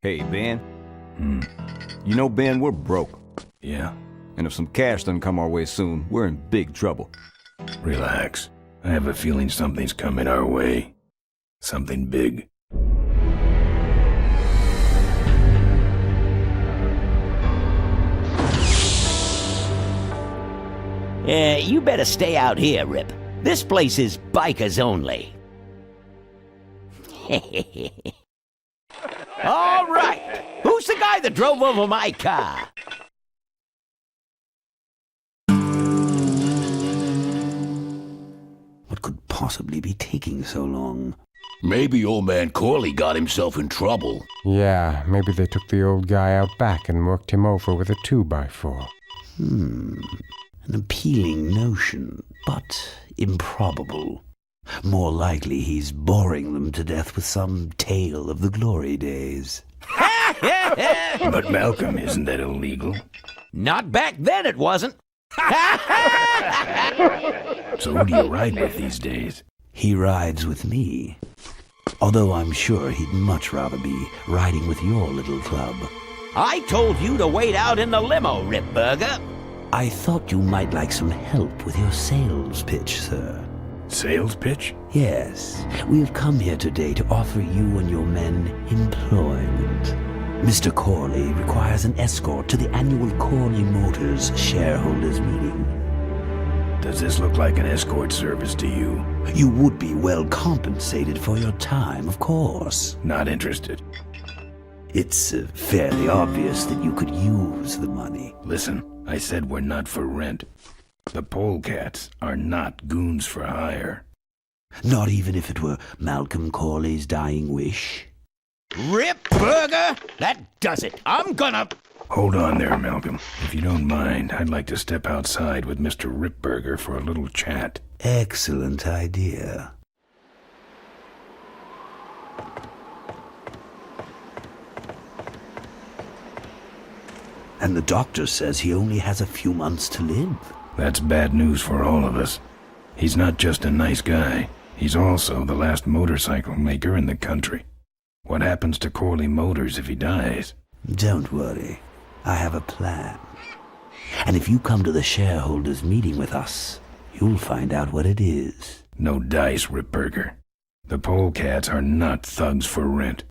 Hey, Ben. You know, Ben, we're broke. Yeah? And if some cash doesn't come our way soon, we're in big trouble. Relax. I have a feeling something's coming our way. Something big. You better stay out here, Rip. This place is bikers only. All right. Who's the guy that drove over my car? What could possibly be taking so long? Maybe old man Corley got himself in trouble. Yeah, maybe they took the old guy out back and worked him over with a 2x4. An appealing notion, but improbable. More likely he's boring them to death with some tale of the glory days. But Malcolm, isn't that illegal? Not back then, it wasn't. So who do you ride with these days? He rides with me. Although I'm sure he'd much rather be riding with your little club. I told you to wait out in the limo, Rip Burger. I thought you might like some help with your sales pitch, sir. Sales pitch? Yes, we have come here today to offer you and your men employment. Mr. Corley requires an escort to the annual Corley Motors shareholders meeting. Does this look like an escort service to you? You would be well compensated for your time, of course. Not interested. It's fairly obvious that you could use the money. Listen, I said we're not for rent. The polecats are not goons for hire. Not even if it were Malcolm Corley's dying wish? Rip Burger, that does it. I'm gonna... Hold on there, Malcolm. If you don't mind, I'd like to step outside with Mr. Ripburger for a little chat. Excellent idea. And the doctor says he only has a few months to live. That's bad news for all of us. He's not just a nice guy. He's also the last motorcycle maker in the country. What happens to Corley Motors if he dies? Don't worry. I have a plan. And if you come to the shareholders' meeting with us, you'll find out what it is. No dice, Ripburger. The polecats are not thugs for rent.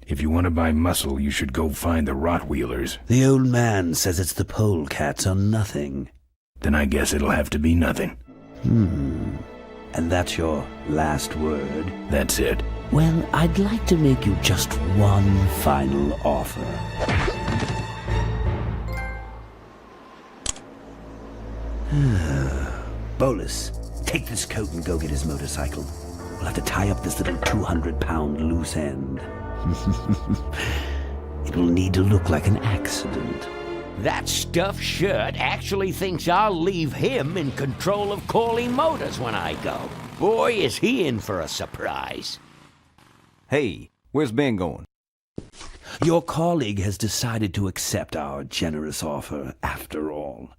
If you want to buy muscle, you should go find the Rottweilers. The old man says it's the polecats or nothing. Then I guess it'll have to be nothing. And that's your last word? That's it. Well, I'd like to make you just one final offer. Bolus, take this coat and go get his motorcycle. We'll have to tie up this little 200-pound loose end. It will need to look like an accident. That stuffed shirt actually thinks I'll leave him in control of Corley Motors when I go. Boy, is he in for a surprise. Hey, where's Ben going? Your colleague has decided to accept our generous offer after all.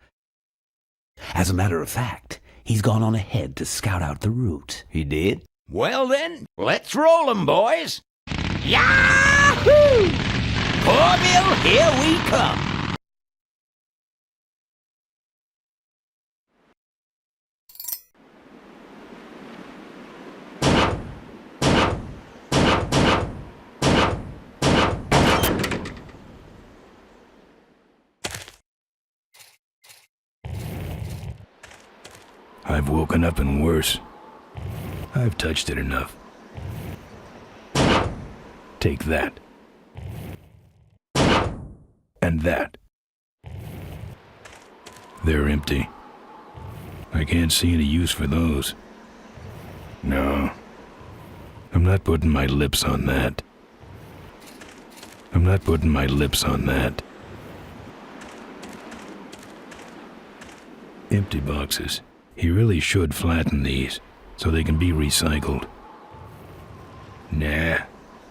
As a matter of fact, he's gone on ahead to scout out the route. He did? Well then, let's roll 'em, boys. Yahoo! Corville, here we come. I've woken up and worse. I've touched it enough. Take that. And that. They're empty. I can't see any use for those. No. I'm not putting my lips on that. I'm not putting my lips on that. Empty boxes. He really should flatten these, so they can be recycled. Nah,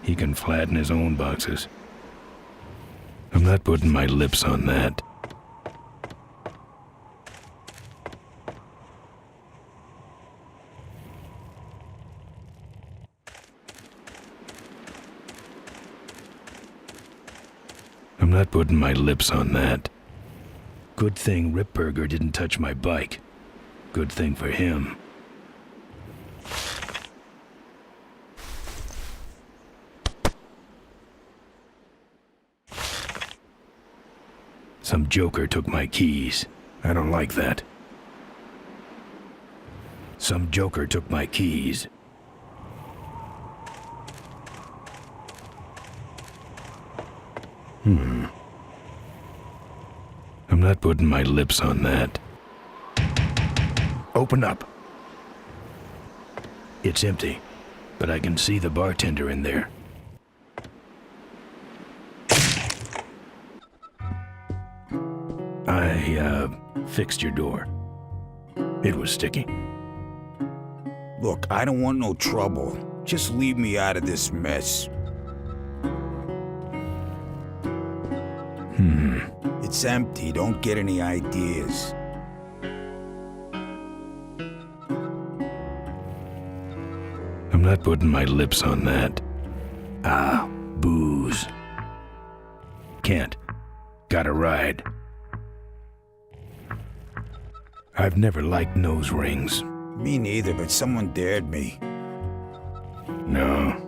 he can flatten his own boxes. I'm not putting my lips on that. I'm not putting my lips on that. Good thing Ripburger didn't touch my bike. Good thing for him. Some joker took my keys. I don't like that. Some joker took my keys. I'm not putting my lips on that. Open up. It's empty, but I can see the bartender in there. I fixed your door. It was sticky. Look, I don't want no trouble. Just leave me out of this mess. It's empty. Don't get any ideas. I'm not putting my lips on that. Ah, booze. Can't. Gotta ride. I've never liked nose rings. Me neither, but someone dared me. No.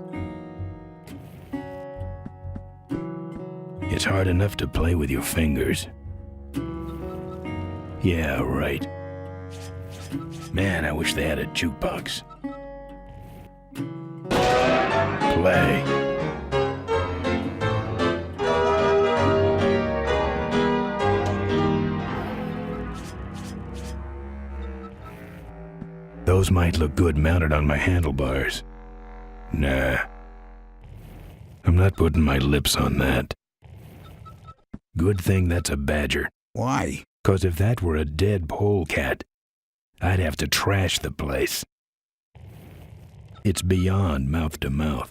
It's hard enough to play with your fingers. Yeah, right. Man, I wish they had a jukebox. Play. Those might look good mounted on my handlebars. Nah. I'm not putting my lips on that. Good thing that's a badger. Why? 'Cause if that were a dead polecat, I'd have to trash the place. It's beyond mouth to mouth.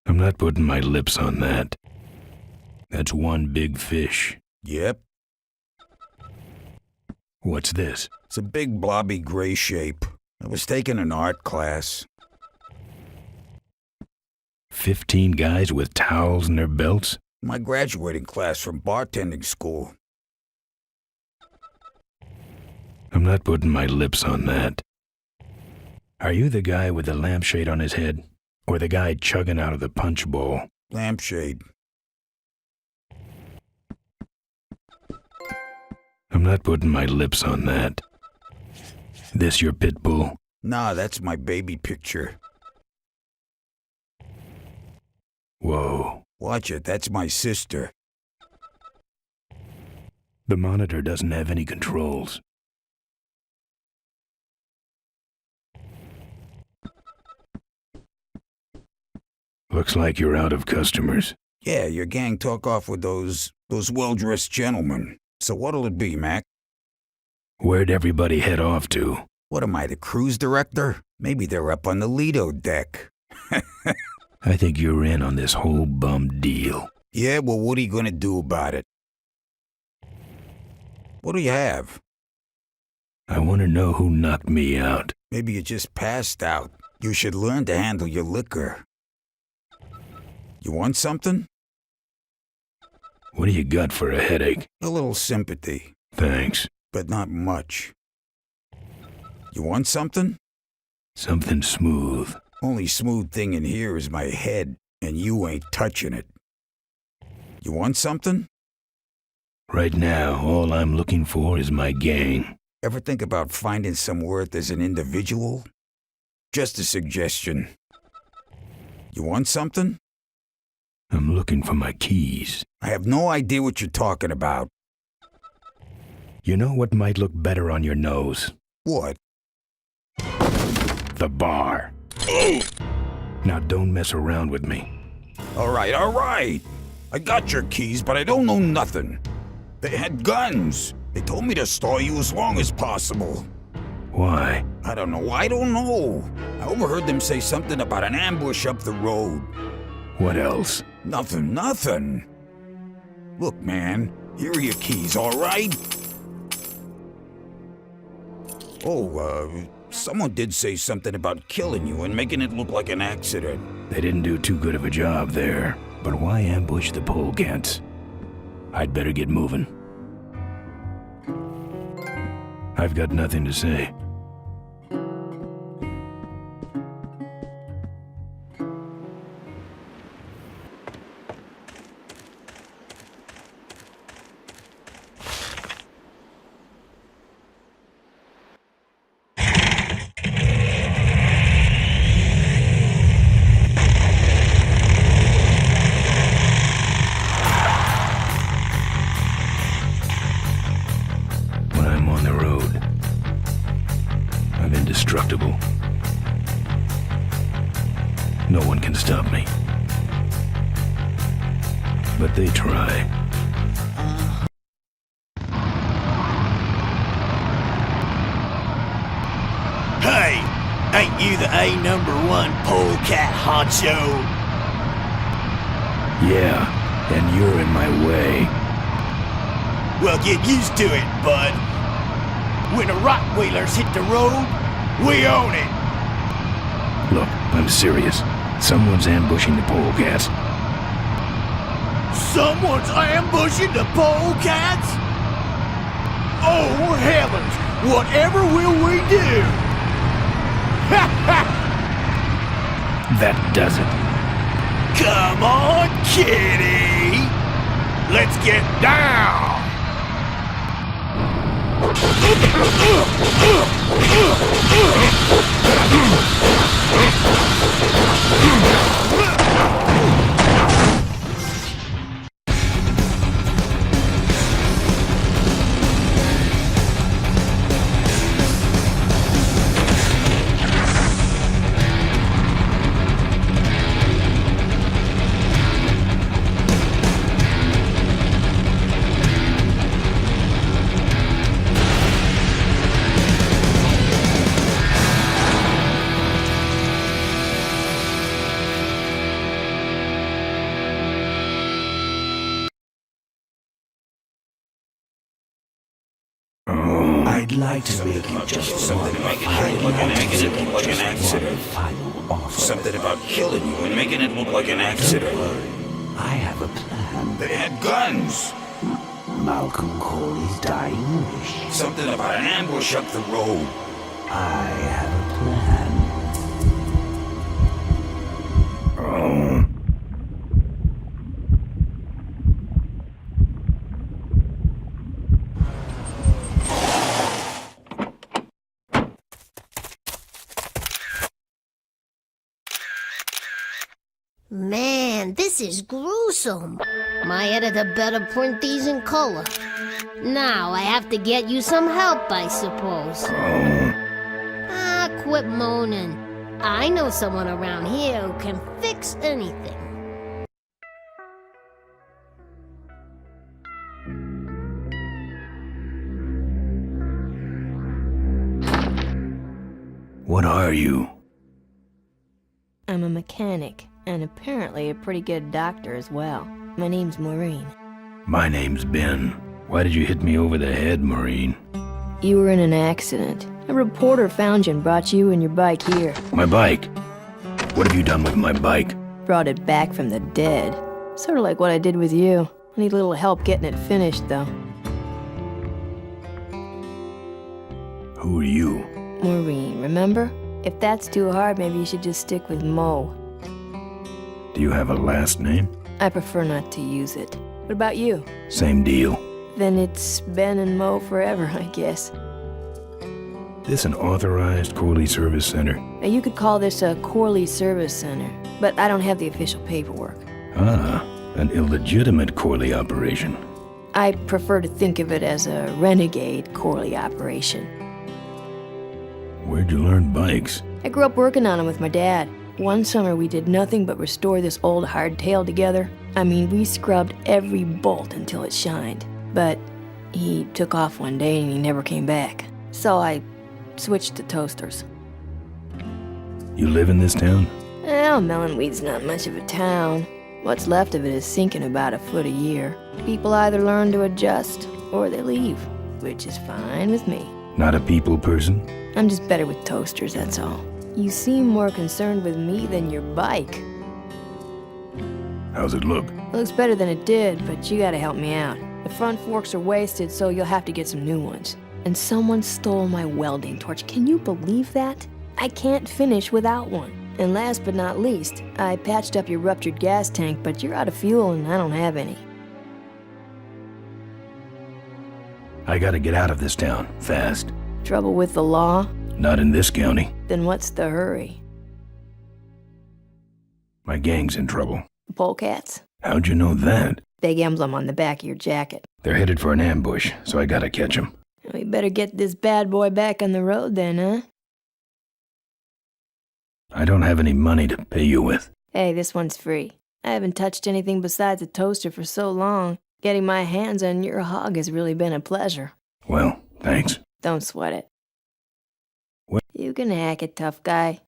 I'm not putting my lips on that. That's one big fish. Yep. What's this? It's a big blobby gray shape. I was taking an art class. 15 guys with towels in their belts? My graduating class from bartending school. I'm not putting my lips on that. Are you the guy with the lampshade on his head? Or the guy chugging out of the punch bowl? Lampshade. I'm not putting my lips on that. This your pit bull? Nah, that's my baby picture. Whoa. Watch it, that's my sister. The monitor doesn't have any controls. Looks like you're out of customers. Yeah, your gang took off with those well-dressed gentlemen. So what'll it be, Mac? Where'd everybody head off to? What am I, the cruise director? Maybe they're up on the Lido deck. I think you're in on this whole bum deal. Yeah, well, what are you gonna do about it? What do you have? I want to know who knocked me out. Maybe you just passed out. You should learn to handle your liquor. You want something? What do you got for a headache? A little sympathy, Thanks. but not much. You want something? Something smooth. Only smooth thing in here is my head, and you ain't touching it. You want something? Right now, all I'm looking for is my gang. Ever think about finding some worth as an individual? Just a suggestion. You want something? I'm looking for my keys. I have no idea what you're talking about. You know what might look better on your nose? What? The bar. Now don't mess around with me. All right. I got your keys, but I don't know nothing. They had guns. They told me to stall you as long as possible. Why? I don't know. I overheard them say something about an ambush up the road. What else? Nothing. Look, man, here are your keys, all right? Oh, Someone did say something about killing you and making it look like an accident. They didn't do too good of a job there. But why ambush the polecats? I'd better get moving. I've got nothing to say. Indestructible. No one can stop me. But they try. Hey! Ain't you the A#1 polecat honcho? Yeah, and you're in my way. Well, get used to it, bud. When the Rottweilers hit the road, we own it! Look, I'm serious. Someone's ambushing the polecats. Someone's ambushing the polecats? Oh, heavens! Whatever will we do? Ha ha! That does it. Come on, kitty! Let's get down! I'd like to make you just Something to make it look like an accident. final offer. Something about killing you and making it look like an accident. I have a plan. They had guns. Malcolm Corley's dying wish. Something about an ambush up the road. I have a plan. Oh. Man, this is gruesome. My editor better print these in color. Now I have to get you some help, I suppose. Ah, quit moaning. I know someone around here who can fix anything. What are you? I'm a mechanic, and apparently a pretty good doctor as well. My name's Maureen. My name's Ben. Why did you hit me over the head, Maureen? You were in an accident. A reporter found you and brought you and your bike here. My bike? What have you done with my bike? Brought it back from the dead. Sort of like what I did with you. I need a little help getting it finished, though. Who are you? Maureen, remember? If that's too hard, maybe you should just stick with Mo. Do you have a last name? I prefer not to use it. What about you? Same deal. Then it's Ben and Mo forever, I guess. This an authorized Corley Service Center? Now, you could call this a Corley Service Center, but I don't have the official paperwork. Ah, an illegitimate Corley operation. I prefer to think of it as a renegade Corley operation. Where'd you learn bikes? I grew up working on them with my dad. One summer we did nothing but restore this old hardtail together. I mean, we scrubbed every bolt until it shined. But he took off one day and he never came back. So I switched to toasters. You live in this town? Well, Melonweed's not much of a town. What's left of it is sinking about a foot a year. People either learn to adjust or they leave, which is fine with me. Not a people person? I'm just better with toasters, that's all. You seem more concerned with me than your bike. How's it look? It looks better than it did, but you gotta help me out. The front forks are wasted, so you'll have to get some new ones. And someone stole my welding torch. Can you believe that? I can't finish without one. And last but not least, I patched up your ruptured gas tank, but you're out of fuel and I don't have any. I gotta get out of this town, fast. Trouble with the law? Not in this county. Then what's the hurry? My gang's in trouble. The polecats? How'd you know that? Big emblem on the back of your jacket. They're headed for an ambush, so I gotta catch 'em. We better get this bad boy back on the road then, huh? I don't have any money to pay you with. Hey, this one's free. I haven't touched anything besides a toaster for so long. Getting my hands on your hog has really been a pleasure. Well, thanks. Don't sweat it. What? You can hack it, tough guy.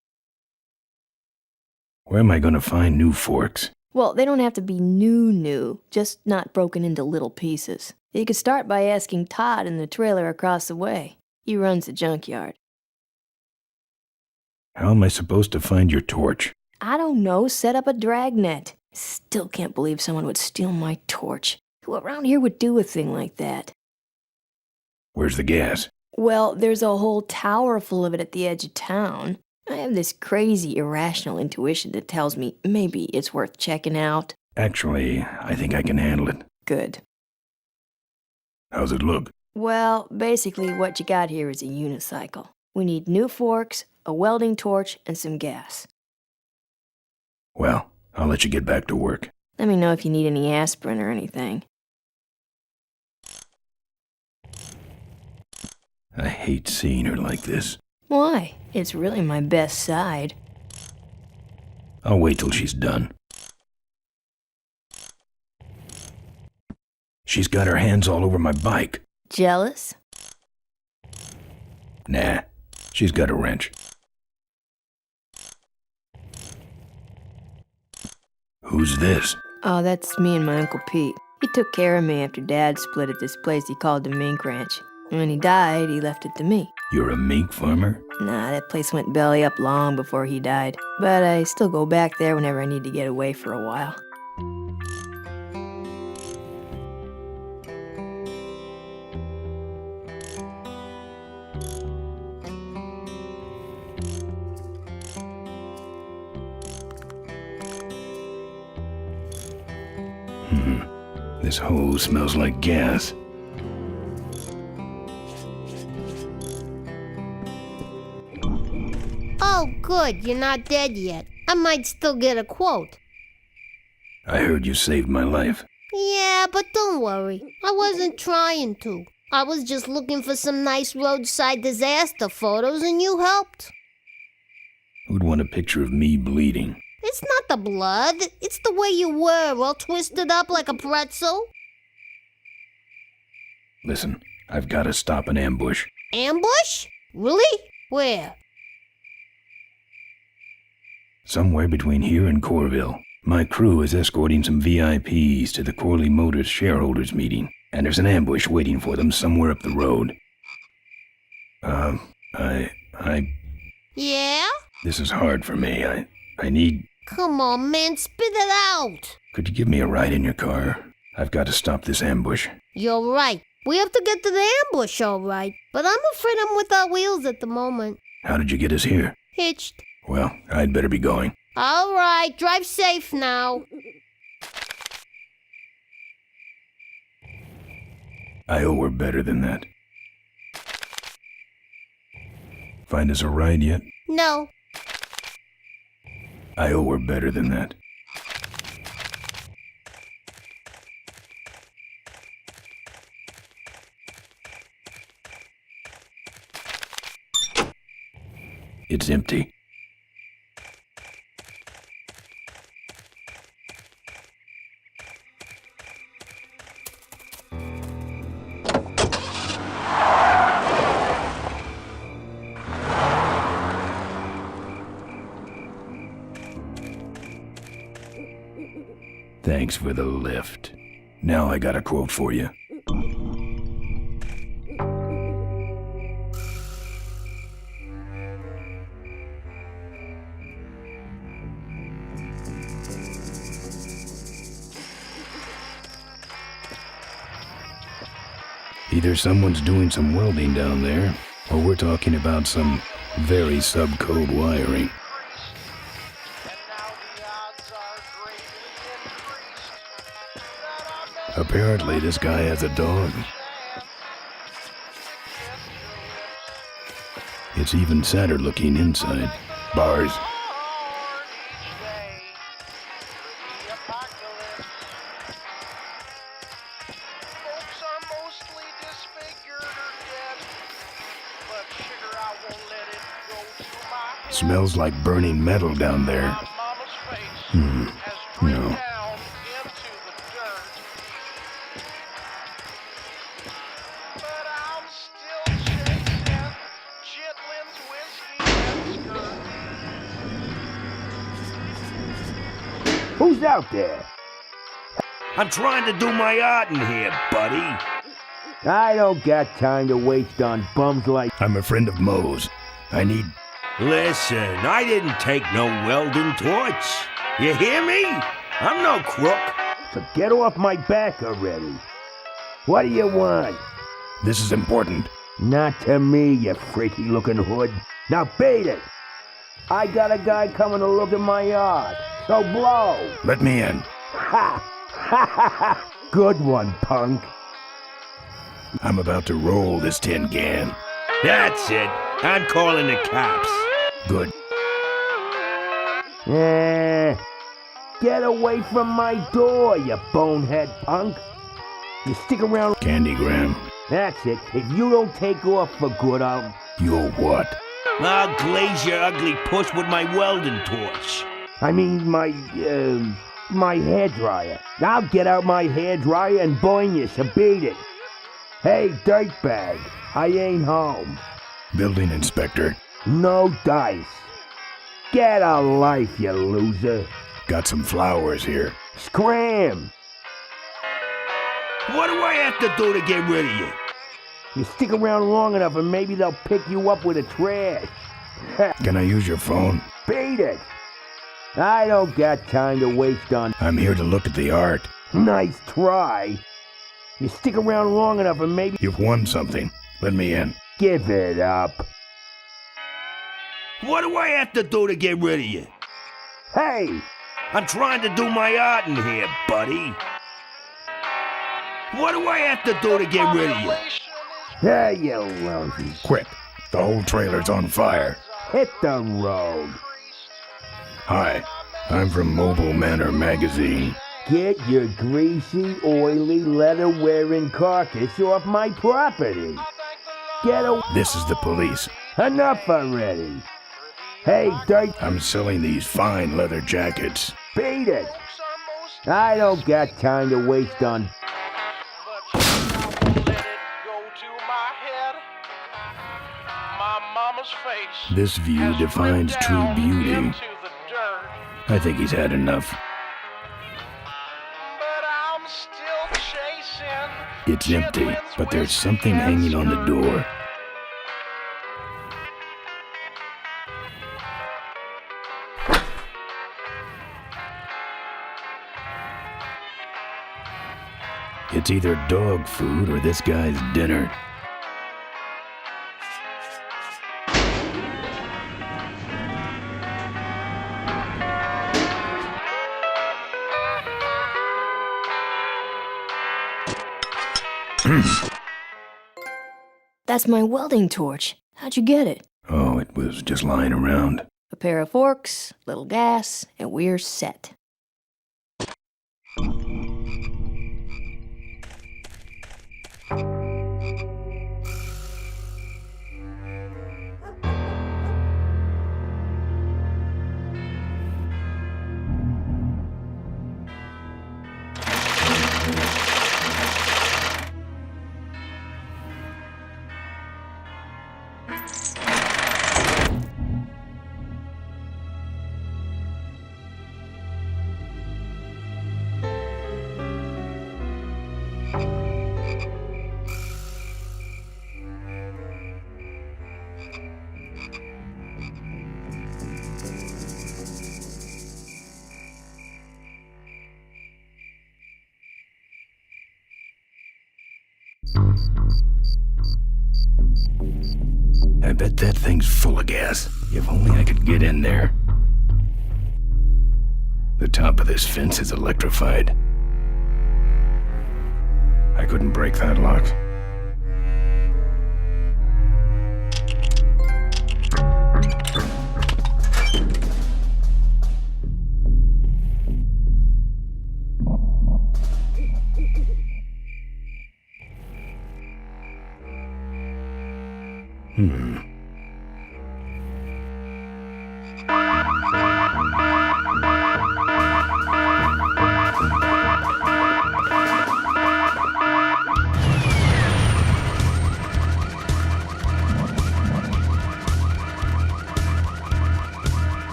Where am I gonna find new forks? Well, they don't have to be new, just not broken into little pieces. You could start by asking Todd in the trailer across the way. He runs the junkyard. How am I supposed to find your torch? I don't know, set up a dragnet. Still can't believe someone would steal my torch. Who around here would do a thing like that? Where's the gas? Well, there's a whole tower full of it at the edge of town. I have this crazy, irrational intuition that tells me maybe it's worth checking out. Actually, I think I can handle it. Good. How's it look? Well, basically what you got here is a unicycle. We need new forks, a welding torch, and some gas. Well, I'll let you get back to work. Let me know if you need any aspirin or anything. I hate seeing her like this. Why? It's really my best side. I'll wait till she's done. She's got her hands all over my bike. Jealous? Nah, she's got a wrench. Who's this? Oh, that's me and my Uncle Pete. He took care of me after Dad split at this place he called the Mink Ranch. When he died, he left it to me. You're a mink farmer? Nah, that place went belly up long before he died. But I still go back there whenever I need to get away for a while. This hole smells like gas. Oh, good, you're not dead yet. I might still get a quote. I heard you saved my life. Yeah, but don't worry. I wasn't trying to. I was just looking for some nice roadside disaster photos and you helped. Who'd want a picture of me bleeding? It's not the blood. It's the way you were, all twisted up like a pretzel. Listen, I've got to stop an ambush. Ambush? Really? Where? Somewhere between here and Corville. My crew is escorting some VIPs to the Corley Motors shareholders meeting, and there's an ambush waiting for them somewhere up the road. Yeah? This is hard for me. I need... Come on, man, spit it out. Could you give me a ride in your car? I've got to stop this ambush. You're right. We have to get to the ambush, all right. But I'm afraid I'm without wheels at the moment. How did you get us here? Hitched. Well, I'd better be going. All right, drive safe now. I owe her better than that. Find us a ride yet? No. I owe her better than that. It's empty. Thanks for the lift. Now I got a quote for you. Either someone's doing some welding down there, or we're talking about some very subcode wiring. Apparently, this guy has a dog. It's even sadder looking inside. Bars. Smells like burning metal down there. No. Who's out there? I'm trying to do my art in here, buddy. I don't got time to waste on bums like... I'm a friend of Moe's. I need... Listen, I didn't take no welding torch. You hear me? I'm no crook. So get off my back already. What do you want? This is important. Not to me, you freaky-looking hood. Now beat it! I got a guy coming to look at my art, so blow! Let me in. Ha! Ha ha ha! Good one, punk. I'm about to roll this tin can. That's it. I'm calling the cops. Good. Get away from my door, you bonehead punk. You stick around... Candygram. That's it. If you don't take off for good, I'll... You'll what? I'll glaze your ugly puss with my welding torch. I mean, my hairdryer. I'll get out my hairdryer and burn you, so beat it. Hey, dirtbag, I ain't home. Building inspector. No dice. Get a life, you loser. Got some flowers here. Scram! What do I have to do to get rid of you? You stick around long enough and maybe they'll pick you up with the trash. Can I use your phone? Beat it! I don't got time to waste on... I'm here to look at the art. Nice try. You stick around long enough and maybe... You've won something. Let me in. Give it up. What do I have to do to get rid of you? Hey! I'm trying to do my art in here, buddy. What do I have to do to get rid of you? Hey, you lousy. Quick. The whole trailer's on fire. Hit the road. Hi. I'm from Mobile Manor Magazine. Get your greasy, oily, leather-wearing carcass off my property. Get away. This is the police. Enough already. Hey, dirt. I'm selling these fine leather jackets. Beat it. I don't got time to waste on... This view defines true beauty. I think he's had enough. It's empty, but there's something hanging on the door. It's either dog food or this guy's dinner. That's my welding torch. How'd you get it? Oh, it was just lying around. A pair of forks, little gas, and we're set. bet that thing's full of gas. If only I could get in there. The top of this fence is electrified. I couldn't break that lock.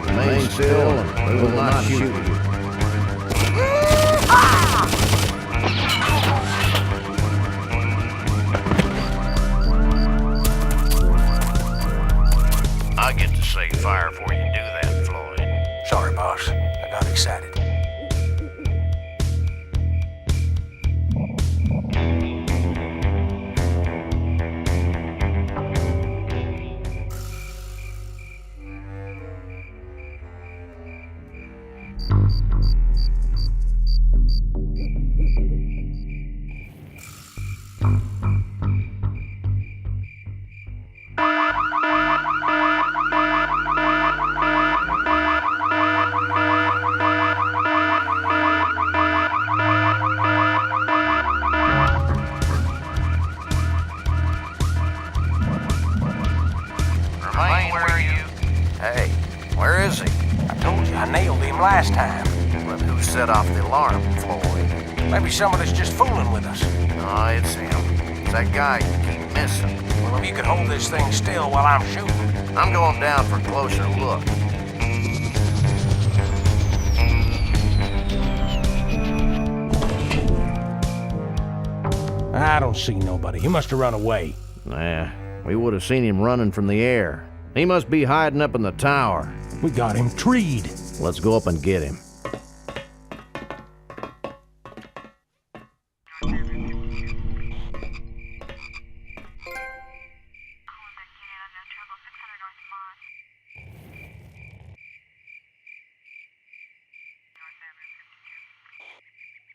Remain still, and we will not shoot you. I get to say fire before you do that, Floyd. Sorry, boss. I got excited. Hey, where is he? I told you, I nailed him last time. But who set off the alarm, Floyd? Maybe somebody's just fooling with us. No, it's him. It's that guy you keep missing. Well, if you could hold this thing still while I'm shooting. I'm going down for a closer look. I don't see nobody. He must have run away. Nah, we would have seen him running from the air. He must be hiding up in the tower. We got him treed. Let's go up and get him.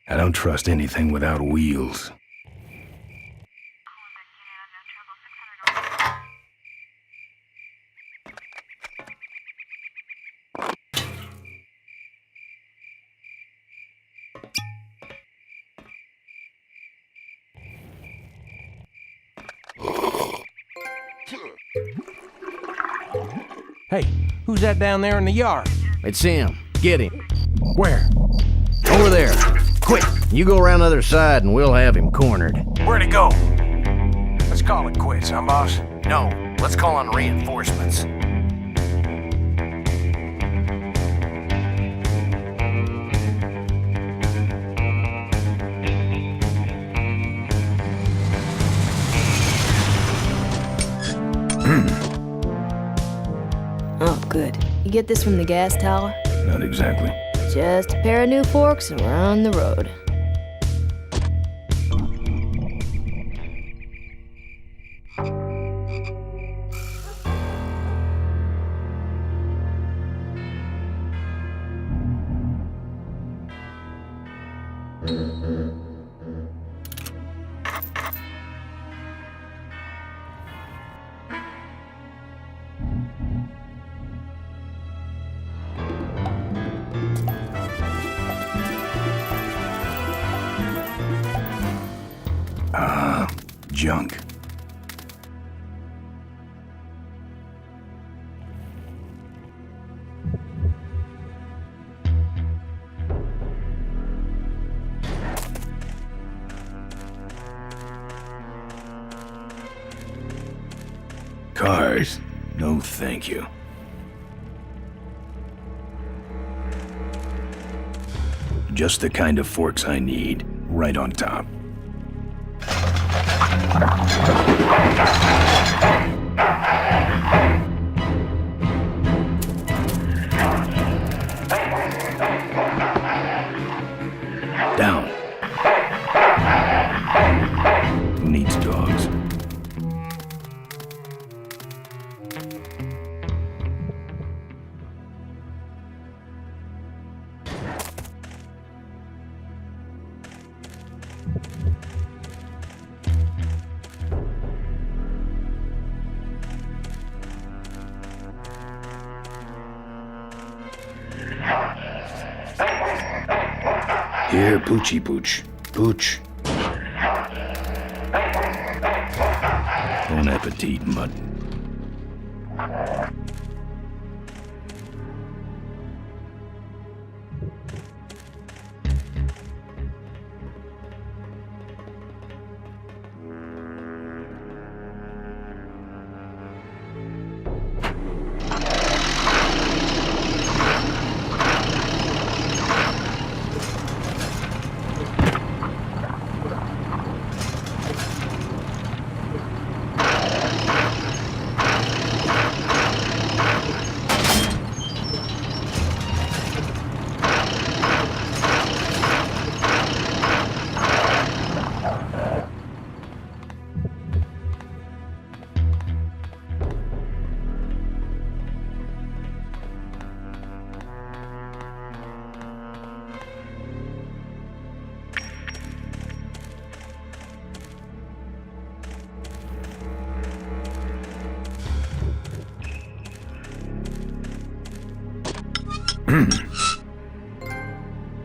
I don't trust anything without wheels. Hey, who's that down there in the yard? It's him. Get him. Where? Over there. Quick, you go around the other side and we'll have him cornered. Where'd he go? Let's call it quits, huh, boss? No, let's call on reinforcements. Oh, good. You get this from the gas tower? Not exactly. Just a pair of new forks and we're on the road. Junk. Cars? No, thank you. Just the kind of forks I need, right on top. Here, Poochie Pooch. Pooch. Bon appetit, mutt.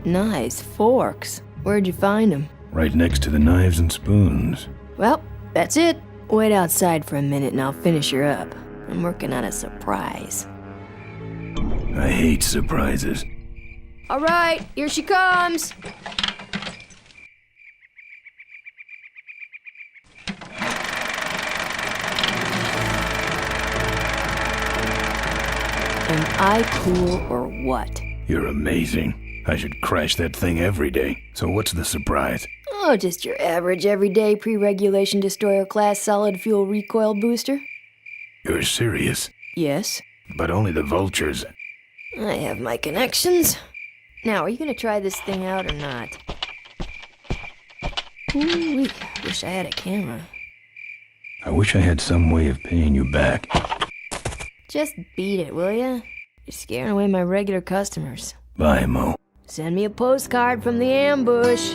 Nice forks. Where'd you find them? Right next to the knives and spoons. Well, that's it. Wait outside for a minute and I'll finish her up. I'm working on a surprise. I hate surprises. All right, here she comes. Am I cool or what? You're amazing. I should crash that thing every day. So what's the surprise? Oh, just your average everyday pre-regulation destroyer class solid fuel recoil booster. You're serious? Yes. But only the Vultures. I have my connections. Now, are you gonna try this thing out or not? Ooh, wish I had a camera. I wish I had some way of paying you back. Just beat it, will ya? You're scaring away my regular customers. Bye, Mo. Send me a postcard from the ambush.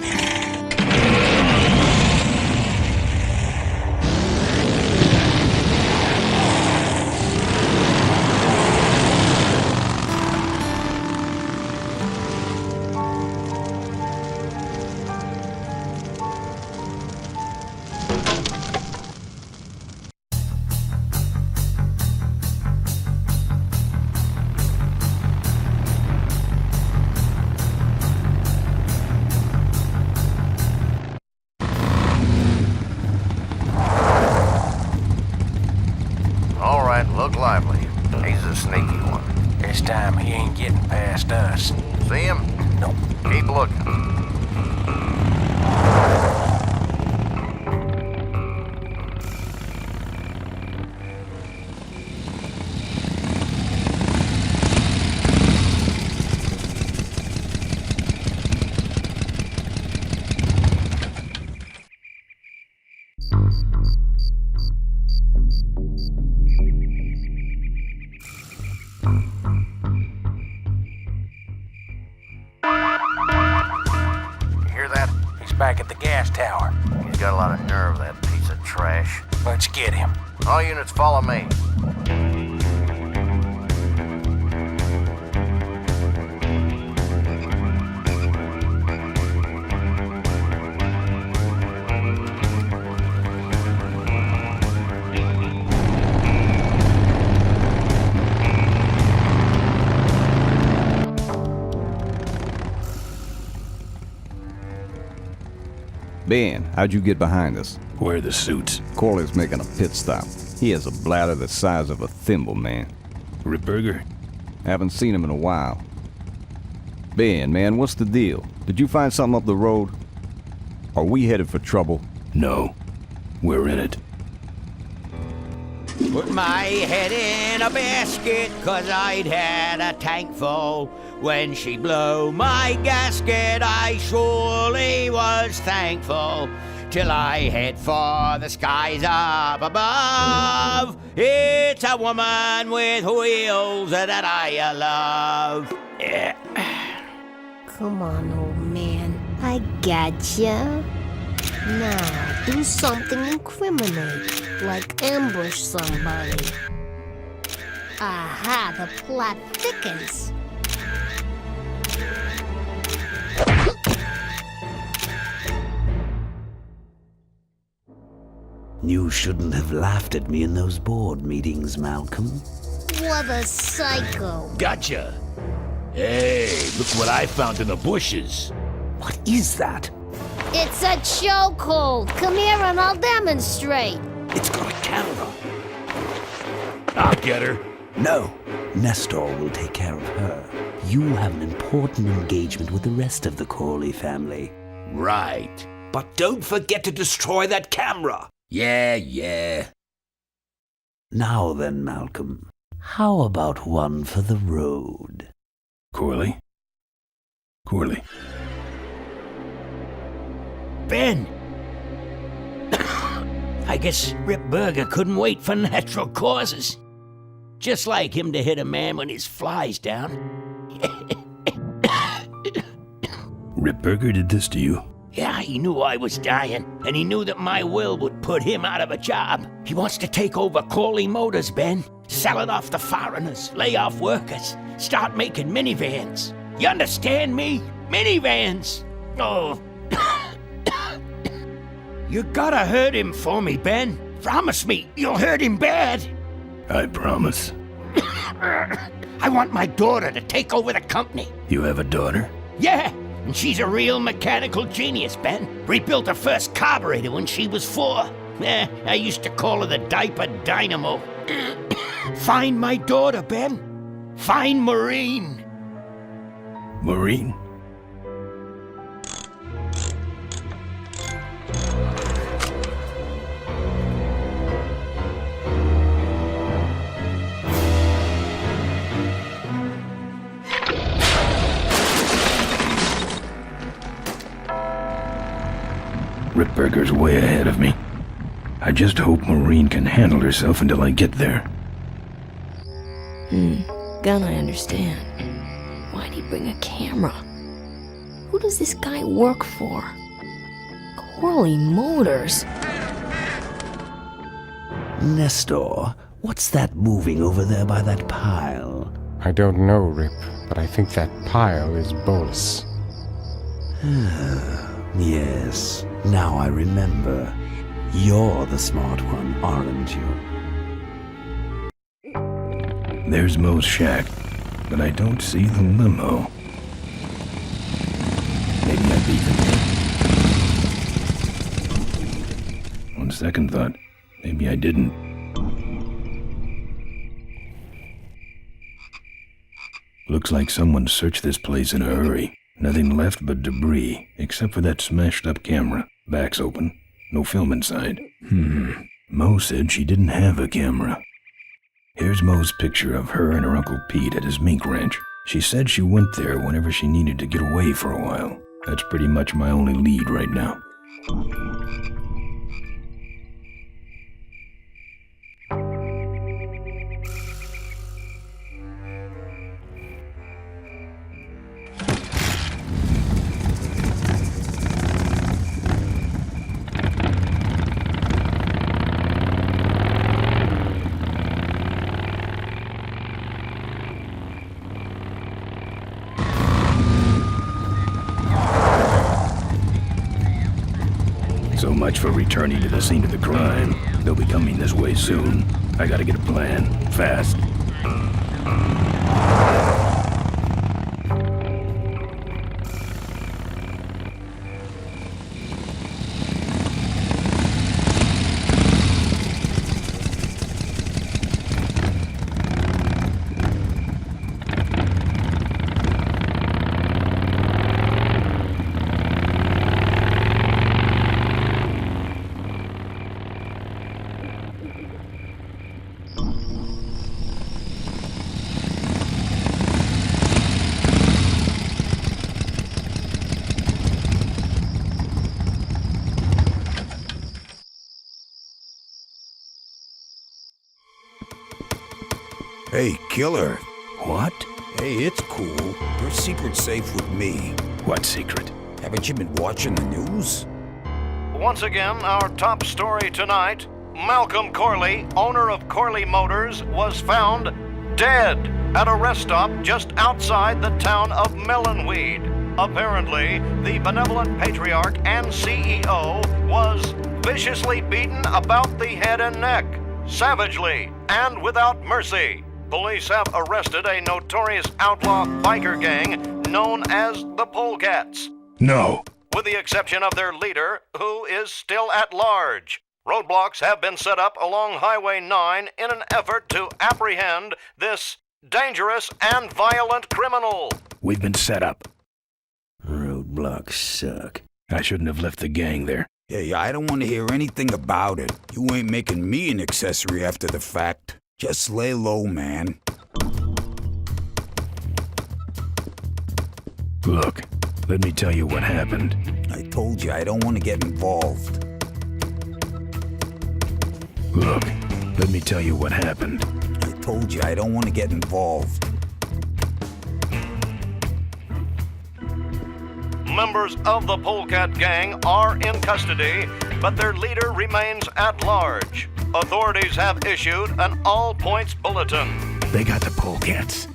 Look lively. He's a sneaky one. This time he ain't getting past us. See him? Nope. Keep looking. Back at the gas tower. He's got a lot of nerve, that piece of trash. Let's get him. All units follow me. Ben, how'd you get behind us? Where are the suits? Corley's making a pit stop. He has a bladder the size of a thimble, man. Ripburger? Haven't seen him in a while. Ben, man, what's the deal? Did you find something up the road? Are we headed for trouble? No. We're in it. Put my head in a basket, 'cause I'd had a tank full. When she blew my gasket, I surely was thankful. Till I head for the skies up above. It's a woman with wheels that I love. Yeah. Come on, old man. I gotcha. Now, do something incriminating, like ambush somebody. Aha, the plot thickens. You shouldn't have laughed at me in those board meetings, Malcolm. What a psycho. Gotcha. Hey, look what I found in the bushes. What is that? It's a chokehold. Come here and I'll demonstrate. It's got a camera. I'll get her. No, Nestor will take care of her. You have an important engagement with the rest of the Corley family. Right. But don't forget to destroy that camera. Yeah. Now then, Malcolm, how about one for the road? Corley? Corley. Ben! I guess Rip Burger couldn't wait for natural causes. Just like him to hit a man when his fly's down. Rip Burger did this to you? Yeah, he knew I was dying, and he knew that my will would put him out of a job. He wants to take over Corley Motors, Ben. Sell it off to foreigners, lay off workers, start making minivans. You understand me? Minivans! Oh. You gotta hurt him for me, Ben. Promise me you'll hurt him bad. I promise. I want my daughter to take over the company. You have a daughter? Yeah, and she's a real mechanical genius, Ben. Rebuilt her first carburetor when she was 4. I used to call her the diaper dynamo. Find my daughter, Ben. Find Maureen. Maureen? Rip Burger's way ahead of me. I just hope Maureen can handle herself until I get there. Gun, I understand. Why'd he bring a camera? Who does this guy work for? Corley Motors? Nestor, what's that moving over there by that pile? I don't know, Rip, but I think that pile is Bolus. Yes, now I remember. You're the smart one, aren't you? There's Mo's shack, but I don't see the limo. Maybe I beat them. On second thought, maybe I didn't. Looks like someone searched this place in a hurry. Nothing left but debris, except for that smashed up camera. Back's open. No film inside. Mo said she didn't have a camera. Here's Mo's picture of her and her Uncle Pete at his mink ranch. She said she went there whenever she needed to get away for a while. That's pretty much my only lead right now. So much for returning to the scene of the crime. They'll be coming this way soon. I gotta get a plan. Fast. Hey, killer. What? Hey, it's cool. Your secret's safe with me. What secret? Haven't you been watching the news? Once again, our top story tonight. Malcolm Corley, owner of Corley Motors, was found dead at a rest stop just outside the town of Melonweed. Apparently, the benevolent patriarch and CEO was viciously beaten about the head and neck, savagely and without mercy. Police have arrested a notorious outlaw biker gang known as the Polecats. No. With the exception of their leader, who is still at large. Roadblocks have been set up along Highway 9 in an effort to apprehend this dangerous and violent criminal. We've been set up. Roadblocks suck. I shouldn't have left the gang there. Yeah, I don't want to hear anything about it. You ain't making me an accessory after the fact. Just lay low, man. Look, let me tell you what happened. I told you I don't want to get involved. Look, let me tell you what happened. I told you I don't want to get involved. Members of the Polecat gang are in custody, but their leader remains at large. Authorities have issued an all-points bulletin. They got the Polecats.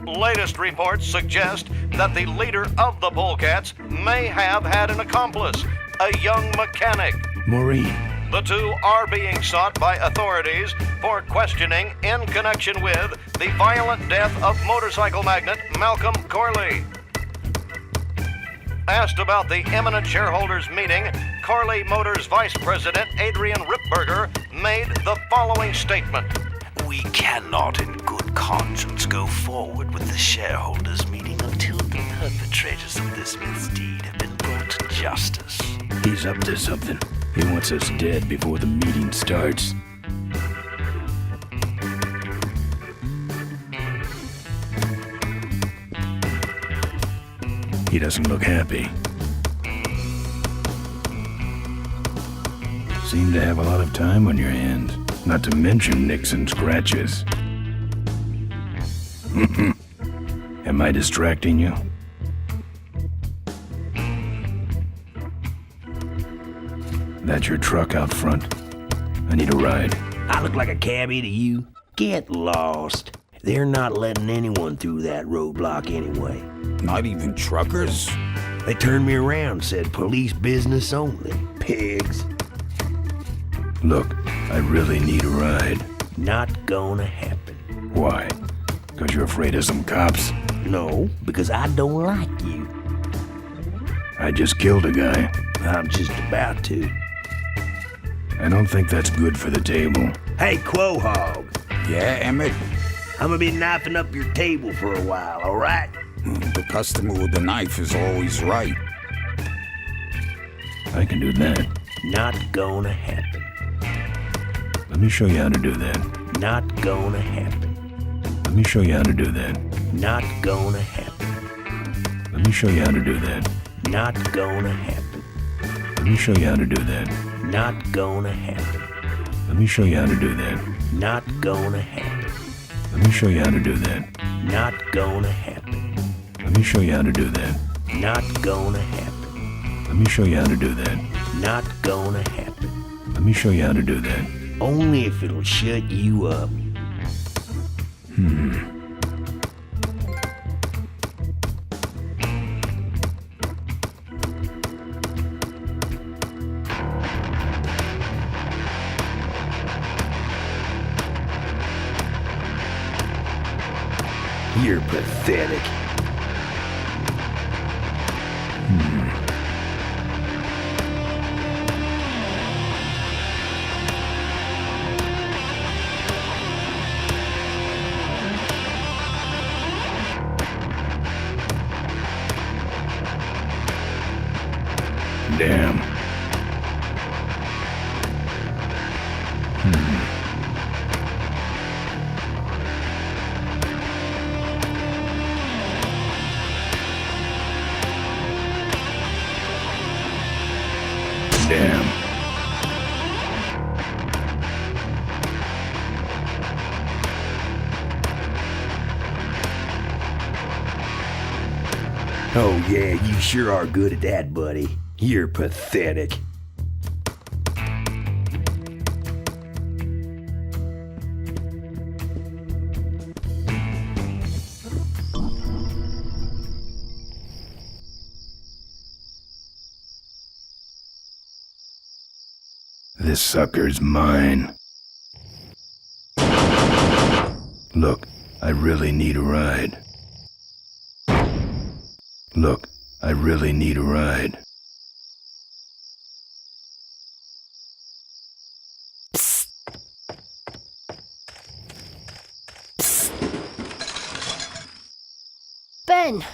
Latest reports suggest that the leader of the Polecats may have had an accomplice, a young mechanic. Maureen. The two are being sought by authorities for questioning in connection with the violent death of motorcycle magnate Malcolm Corley. Asked about the imminent shareholders meeting, Corley Motors Vice President Adrian Ripberger made the following statement. We cannot in good conscience go forward with the shareholders meeting until the perpetrators of this misdeed have been brought to justice. He's up to something. He wants us dead before the meeting starts. He doesn't look happy. Seem to have a lot of time on your hands, not to mention nicks and scratches. Am I distracting you? That's your truck out front. I need a ride. I look like a cabbie to you? Get lost. They're not letting anyone through that roadblock anyway. Not even truckers? They turned me around, said police business only. Pigs. Look, I really need a ride. Not gonna happen. Why? Because you're afraid of some cops? No, because I don't like you. I just killed a guy. I'm just about to. I don't think that's good for the table. Hey, Quahog. Yeah, Emmett? I'm gonna be knifing up your table for a while, all right? The customer with the knife is always right. I can do that. Not gonna happen. Let me show you how to do that. Not gonna happen. Let me show you how to do that. Not gonna happen. Let me show you how to do that. Not gonna happen. Let me show you how to do that. Not gonna happen. Let me show you how to do that. Not gonna happen. Let me show you how to do that. Not gonna happen. Let me show you how to do that. Not gonna happen. Let me show you how to do that. Not gonna happen. Let me show you how to do that. Only if it'll shut you up. You're pathetic. Damn. Damn. Oh yeah, you sure are good at that, buddy. You're pathetic. This sucker's mine. Look, I really need a ride. Look, I really need a ride. Ben,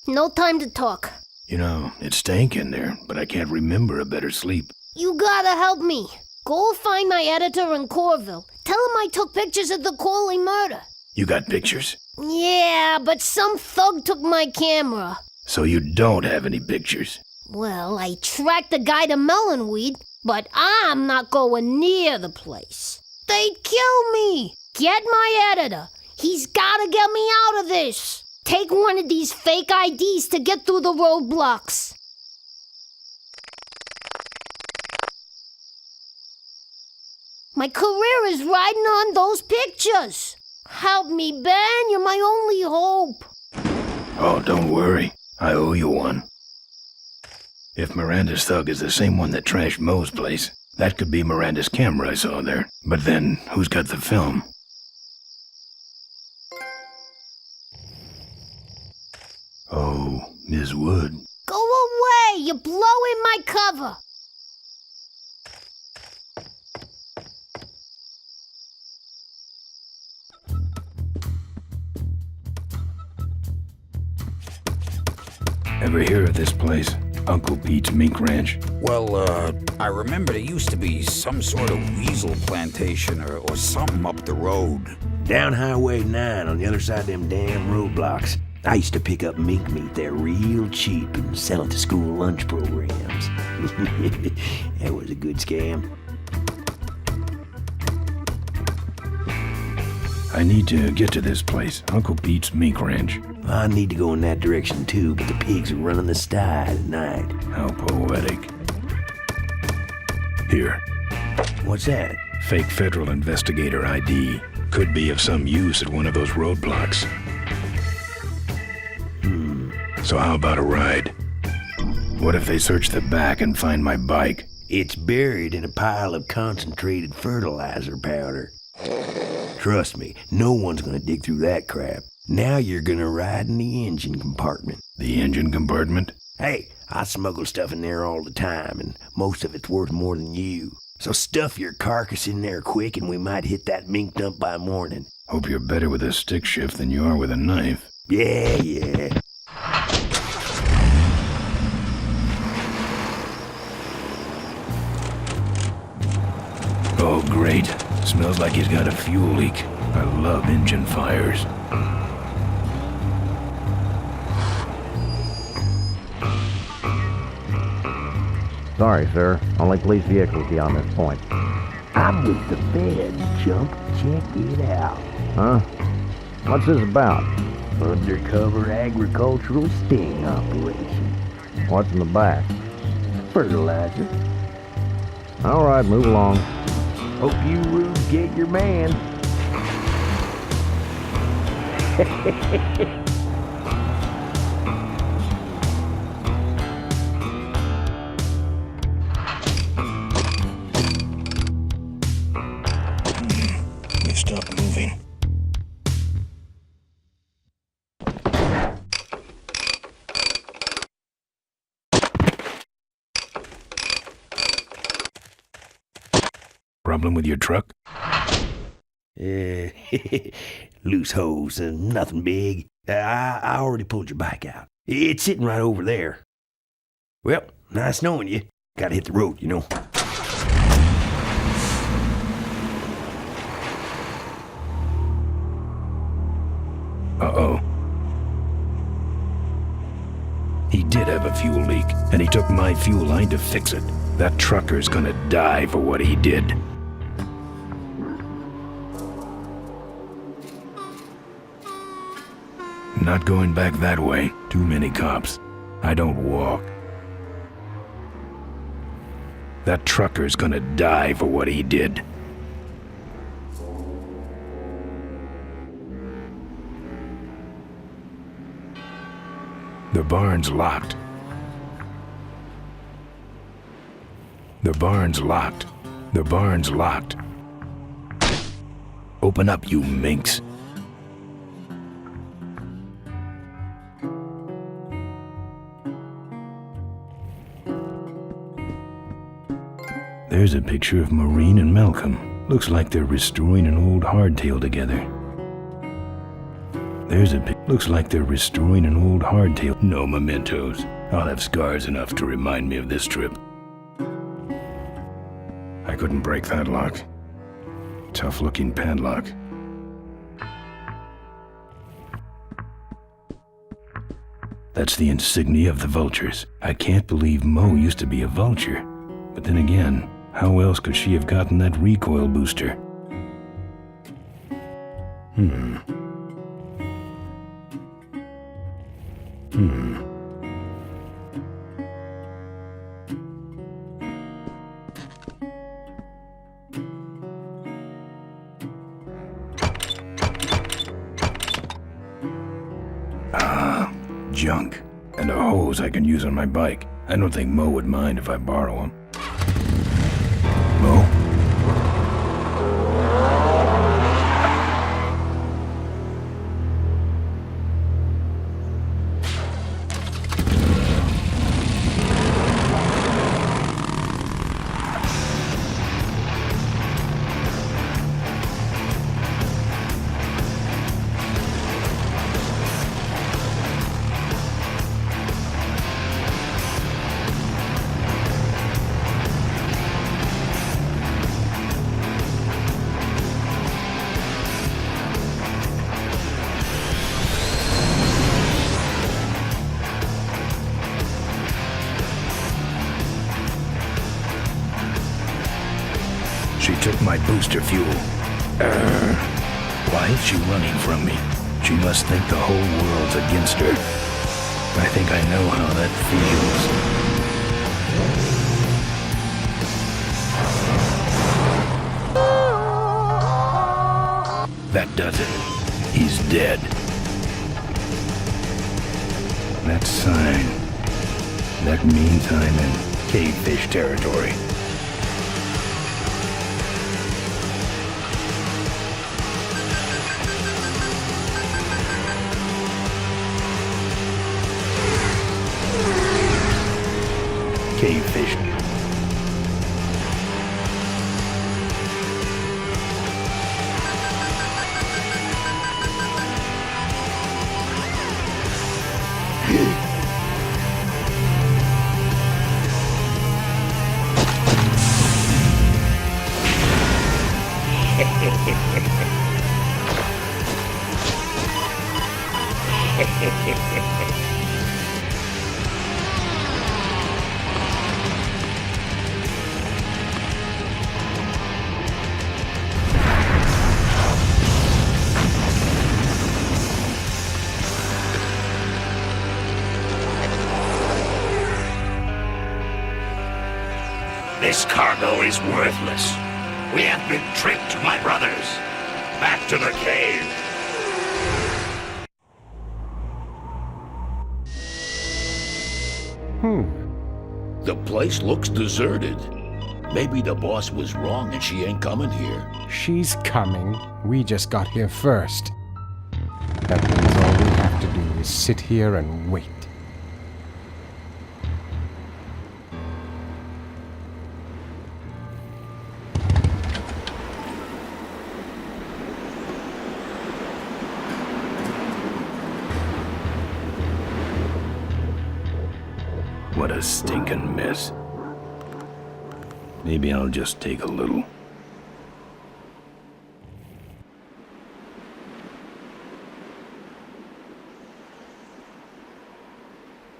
no time to talk. You know, it stank in there, but I can't remember a better sleep. You gotta help me. Go find my editor in Corville. Tell him I took pictures of the Corley murder. You got pictures? Yeah, but some thug took my camera. So you don't have any pictures? Well, I tracked the guy to Melonweed, but I'm not going near the place. They'd kill me. Get my editor. He's gotta get me out of this. Take one of these fake IDs to get through the roadblocks. My career is riding on those pictures. Help me, Ben. You're my only hope. Oh, don't worry. I owe you one. If Miranda's thug is the same one that trashed Moe's place, that could be Miranda's camera I saw there. But then, who's got the film? Oh, Ms. Wood. Go away! You're blowing my cover. Ever hear of this place? Uncle Pete's Mink Ranch? Well, I remember there used to be some sort of weasel plantation or something up the road. Down Highway 9 on the other side of them damn roadblocks. I used to pick up mink meat there real cheap and sell it to school lunch programs. That was a good scam. I need to get to this place, Uncle Pete's Mink Ranch. I need to go in that direction too, but the pigs are running the sty at night. How poetic. Here. What's that? Fake federal investigator ID. Could be of some use at one of those roadblocks. So how about a ride? What if they search the back and find my bike? It's buried in a pile of concentrated fertilizer powder. Trust me, no one's gonna dig through that crap. Now you're gonna ride in the engine compartment. The engine compartment? Hey, I smuggle stuff in there all the time, and most of it's worth more than you. So stuff your carcass in there quick, and we might hit that mink dump by morning. Hope you're better with a stick shift than you are with a knife. Yeah. Oh, great. Smells like he's got a fuel leak. I love engine fires. Sorry, sir. Only police vehicles beyond this point. I'm with the feds, chump. Check it out. Huh? What's this about? Undercover agricultural sting operation. What's in the back? Fertilizer. All right, move along. Hope you rubes get your man. Stop moving. Problem with your truck? Loose hose, nothing big. I already pulled your bike out. It's sitting right over there. Well, nice knowing you. Gotta hit the road, you know. Uh-oh. He did have a fuel leak, and he took my fuel line to fix it. That trucker's gonna die for what he did. Not going back that way. Too many cops. I don't walk. That trucker's gonna die for what he did. The barn's locked. The barn's locked. The barn's locked. Open up, you minx. There's a picture of Maureen and Malcolm. Looks like they're restoring an old hardtail together. Looks like they're restoring an old hardtail. No mementos. I'll have scars enough to remind me of this trip. I couldn't break that lock. Tough-looking padlock. That's the insignia of the Vultures. I can't believe Mo used to be a Vulture. But then again, how else could she have gotten that recoil booster? Junk. And a hose I can use on my bike. I don't think Mo would mind if I borrow him. Mo? She took my booster fuel. Why is she running from me? She must think the whole world's against her. I think I know how that feels. That does it. He's dead. That sign. That means I'm in cavefish territory. Cavefish. This cargo is worthless. We have been tricked, my brothers. Back to the cave. The place looks deserted. Maybe the boss was wrong and she ain't coming here. She's coming. We just got here first. That means all we have to do is sit here and wait. What a stinking mess. Maybe I'll just take a little.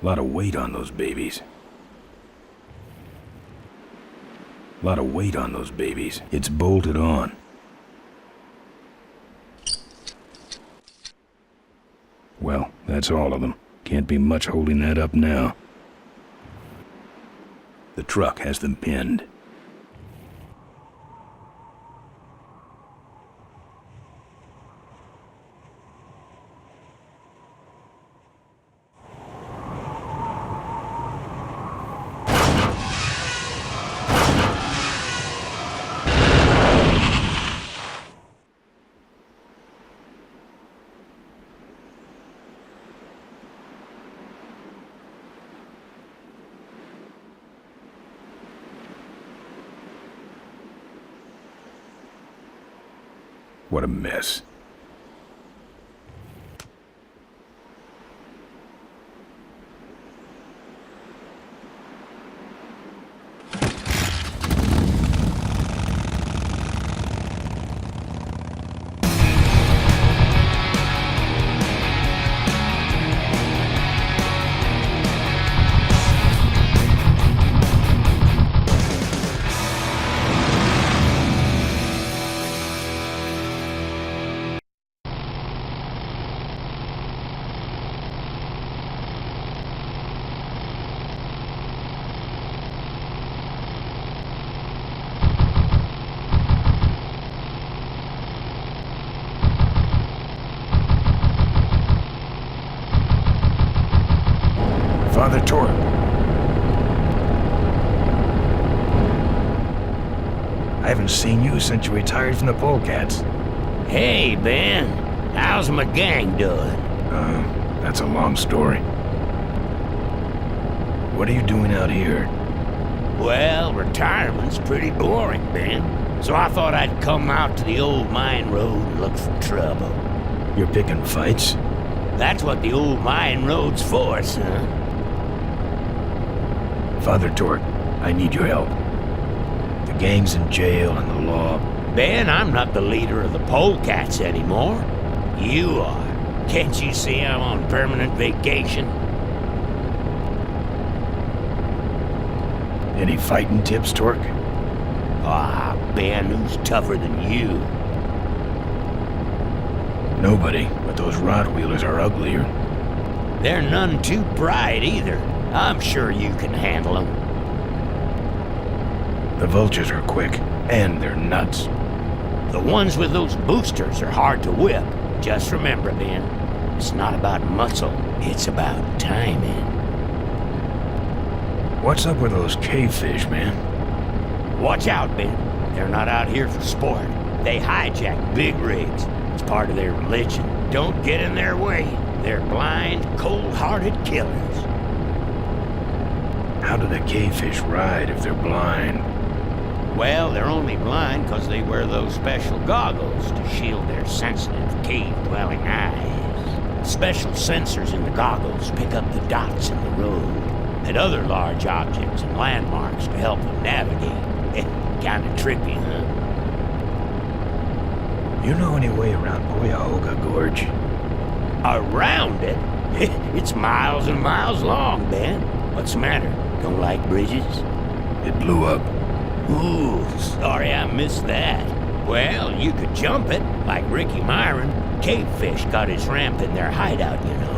Lot of weight on those babies. Lot of weight on those babies. It's bolted on. Well, that's all of them. Can't be much holding that up now. The truck has them pinned. What a mess. Father Torp. I haven't seen you since you retired from the Polecats. Hey, Ben. How's my gang doing? That's a long story. What are you doing out here? Well, retirement's pretty boring, Ben. So I thought I'd come out to the old mine road and look for trouble. You're picking fights? That's what the old mine road's for, son. Father Torp, I need your help. The gang's in jail and the law... Ben, I'm not the leader of the Polecats anymore. You are. Can't you see I'm on permanent vacation? Any fighting tips, Torque? Ah, Ben, who's tougher than you? Nobody, but those Rottweilers are uglier. They're none too bright either. I'm sure you can handle them. The Vultures are quick, and they're nuts. The ones with those boosters are hard to whip. Just remember, Ben, it's not about muscle, it's about timing. What's up with those cavefish, man? Watch out, Ben. They're not out here for sport. They hijack big rigs. It's part of their religion. Don't get in their way. They're blind, cold-hearted killers. How do the cavefish ride if they're blind? Well, they're only blind because they wear those special goggles to shield their sensitive, cave-dwelling eyes. Special sensors in the goggles pick up the dots in the road and other large objects and landmarks to help them navigate. Kinda trippy, huh? You know any way around Cuyahoga Gorge? Around it? It's miles and miles long, Ben. What's the matter? Don't like bridges? It blew up. Ooh, sorry I missed that. Well, you could jump it, like Ricky Myron. Cavefish got his ramp in their hideout, you know.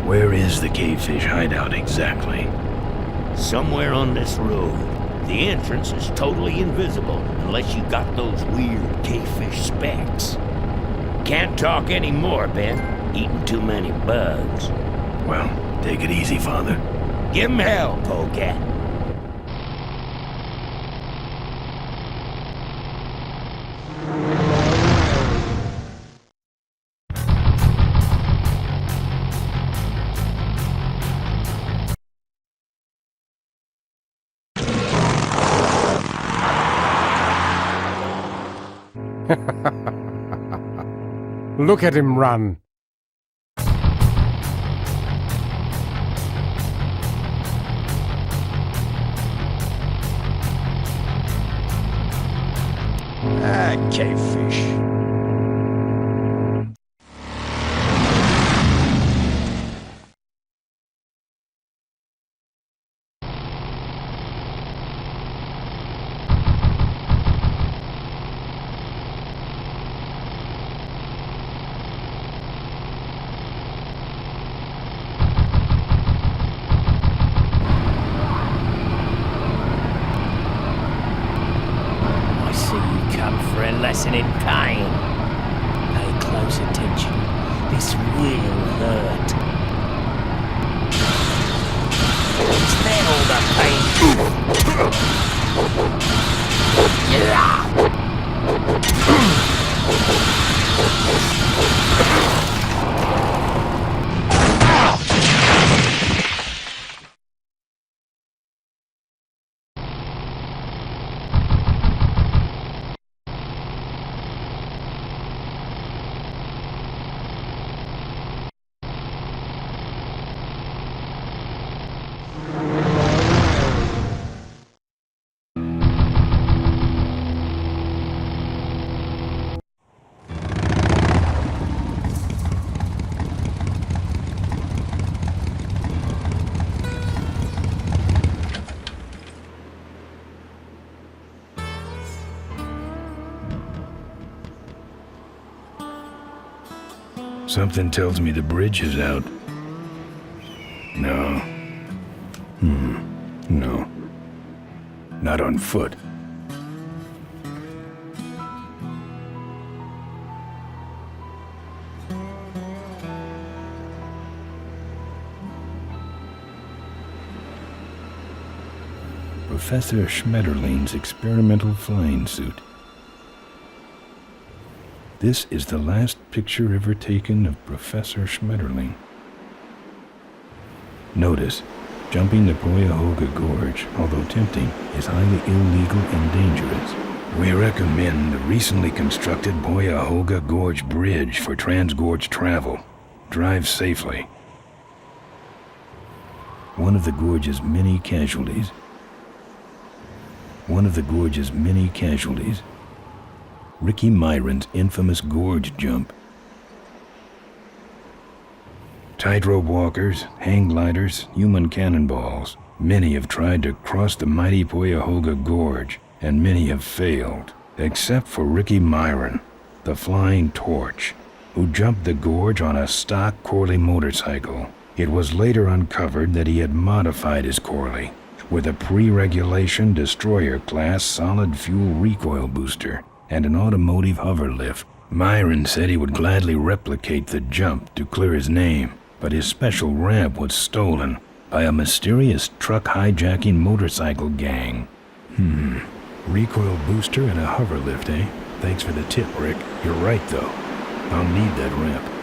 Where is the cavefish hideout exactly? Somewhere on this road. The entrance is totally invisible unless you got those weird cavefish specs. Can't talk anymore, Ben. Eating too many bugs. Well, take it easy, Father. Give him hell, Polecat. Look at him run. Ah, cavefish. Lesson in pain. Pay close attention. This will hurt. Is that all the pain? Something tells me the bridge is out. No. No. Not on foot. Professor Schmetterling's experimental flying suit. This is the last picture ever taken of Professor Schmetterling. Notice, jumping the Cuyahoga Gorge, although tempting, is highly illegal and dangerous. We recommend the recently constructed Cuyahoga Gorge Bridge for transgorge travel. Drive safely. One of the gorge's many casualties. Ricky Myron's infamous gorge jump. Tightrope walkers, hang gliders, human cannonballs. Many have tried to cross the mighty Cuyahoga Gorge, and many have failed, except for Ricky Myron, the Flying Torch, who jumped the gorge on a stock Corley motorcycle. It was later uncovered that he had modified his Corley with a pre-regulation destroyer-class solid-fuel recoil booster and an automotive hover lift. Myron said he would gladly replicate the jump to clear his name, but his special ramp was stolen by a mysterious truck hijacking motorcycle gang. Recoil booster and a hover lift, eh? Thanks for the tip, Rick. You're right, though. I'll need that ramp.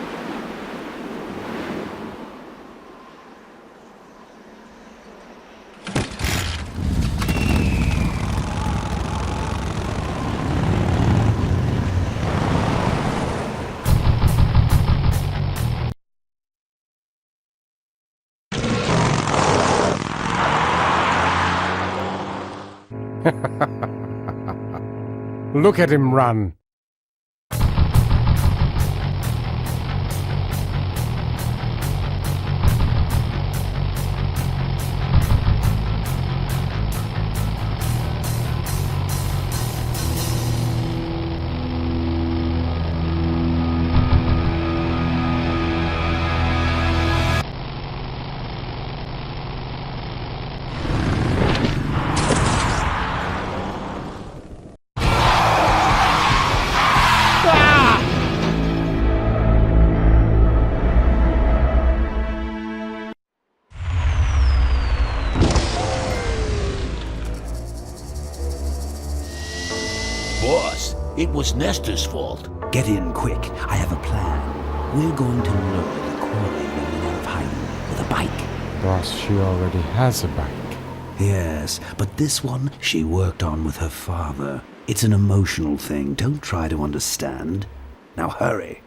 Look at him run. Boss, it was Nestor's fault. Get in quick. I have a plan. We're going to lure the Corley woman out of hiding with a bike. Boss, she already has a bike. Yes, but this one she worked on with her father. It's an emotional thing. Don't try to understand. Now hurry.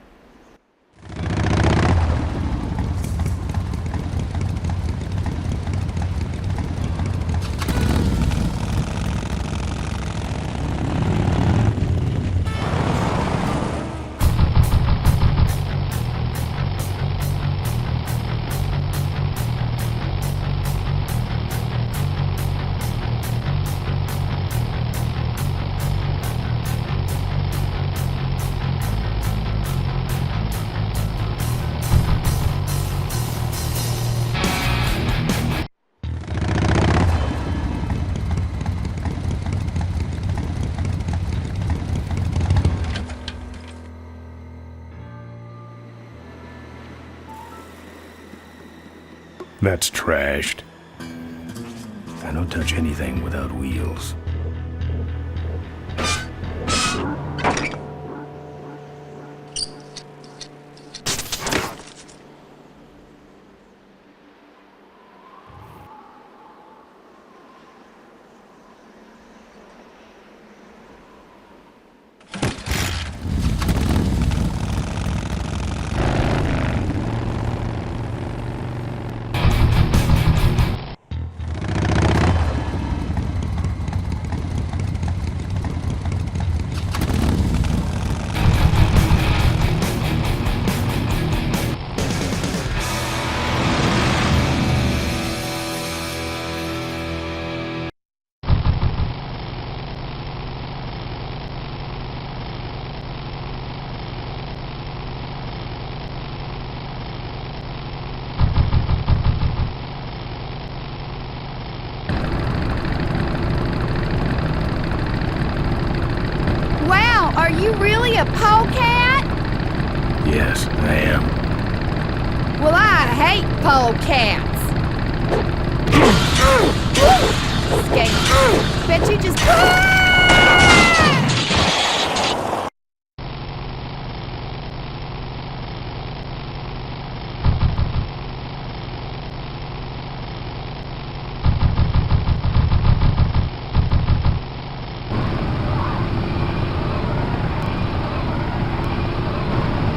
That's trashed. I don't touch anything without wheels. a polecat? Yes, I am. Well, I hate polecats. Skank. Bet you just...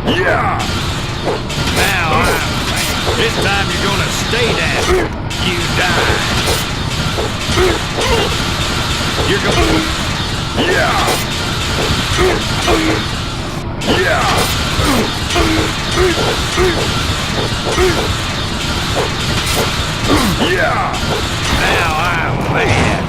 Yeah! Now, this time you're gonna stay down. You die. You're gonna... Yeah! Yeah! Yeah! Now I'm mad.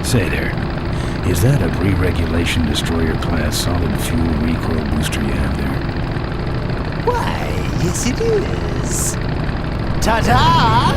Say there, is that a pre-regulation destroyer class solid fuel recoil booster you have there? Why, yes it is. Ta-ta!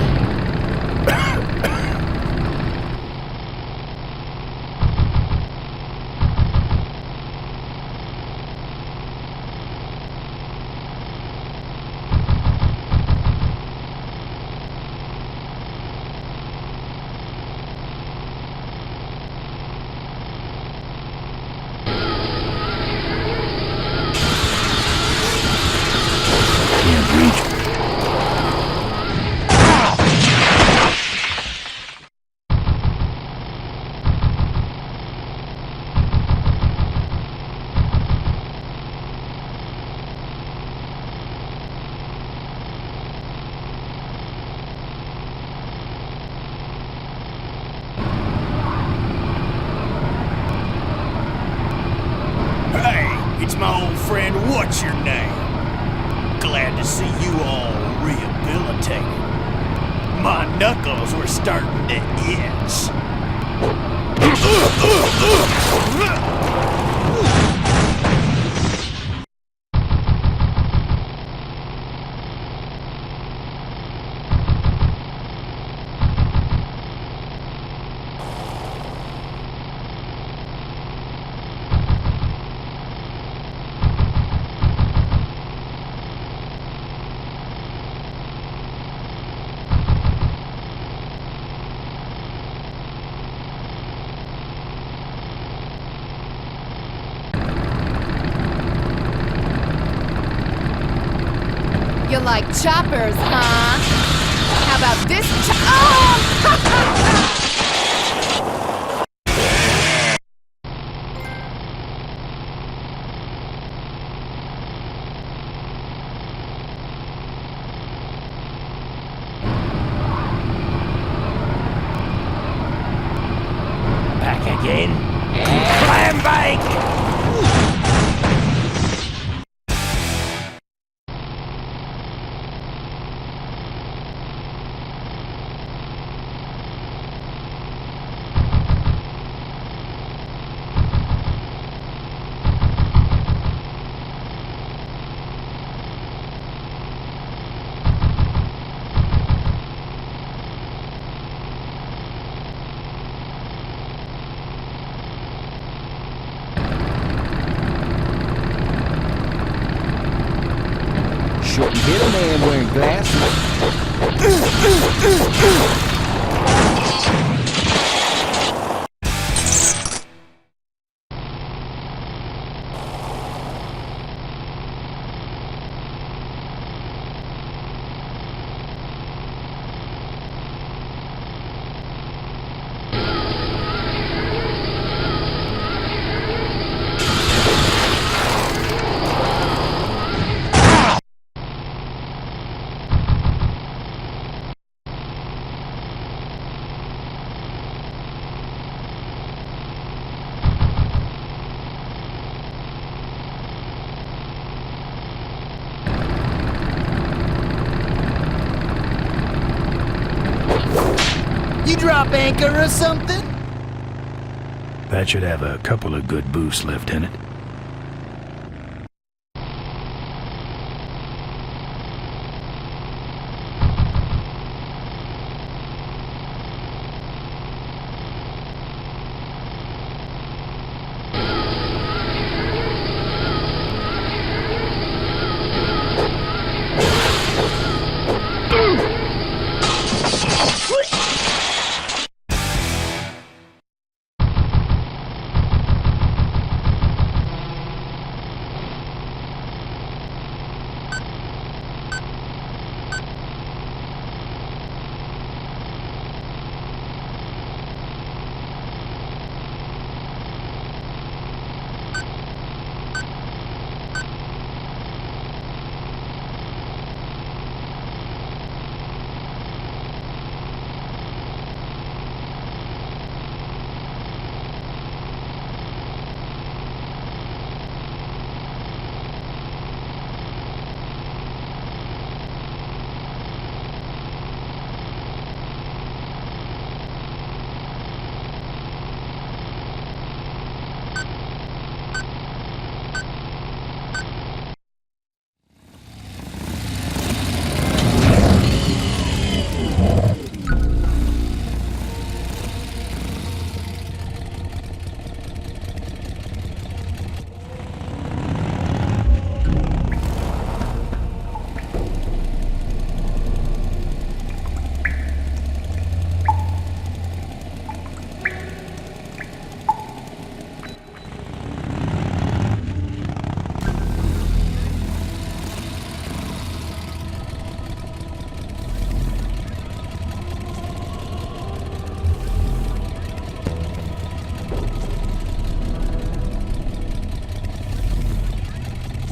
It's my old friend, what's your name? Glad to see you all rehabilitated. My knuckles were starting to itch. You like choppers, huh? How about this oh! Back again? Clam bake! Shouldn't hit a man wearing glasses. You drop anchor or something? That should have a couple of good boosts left in it.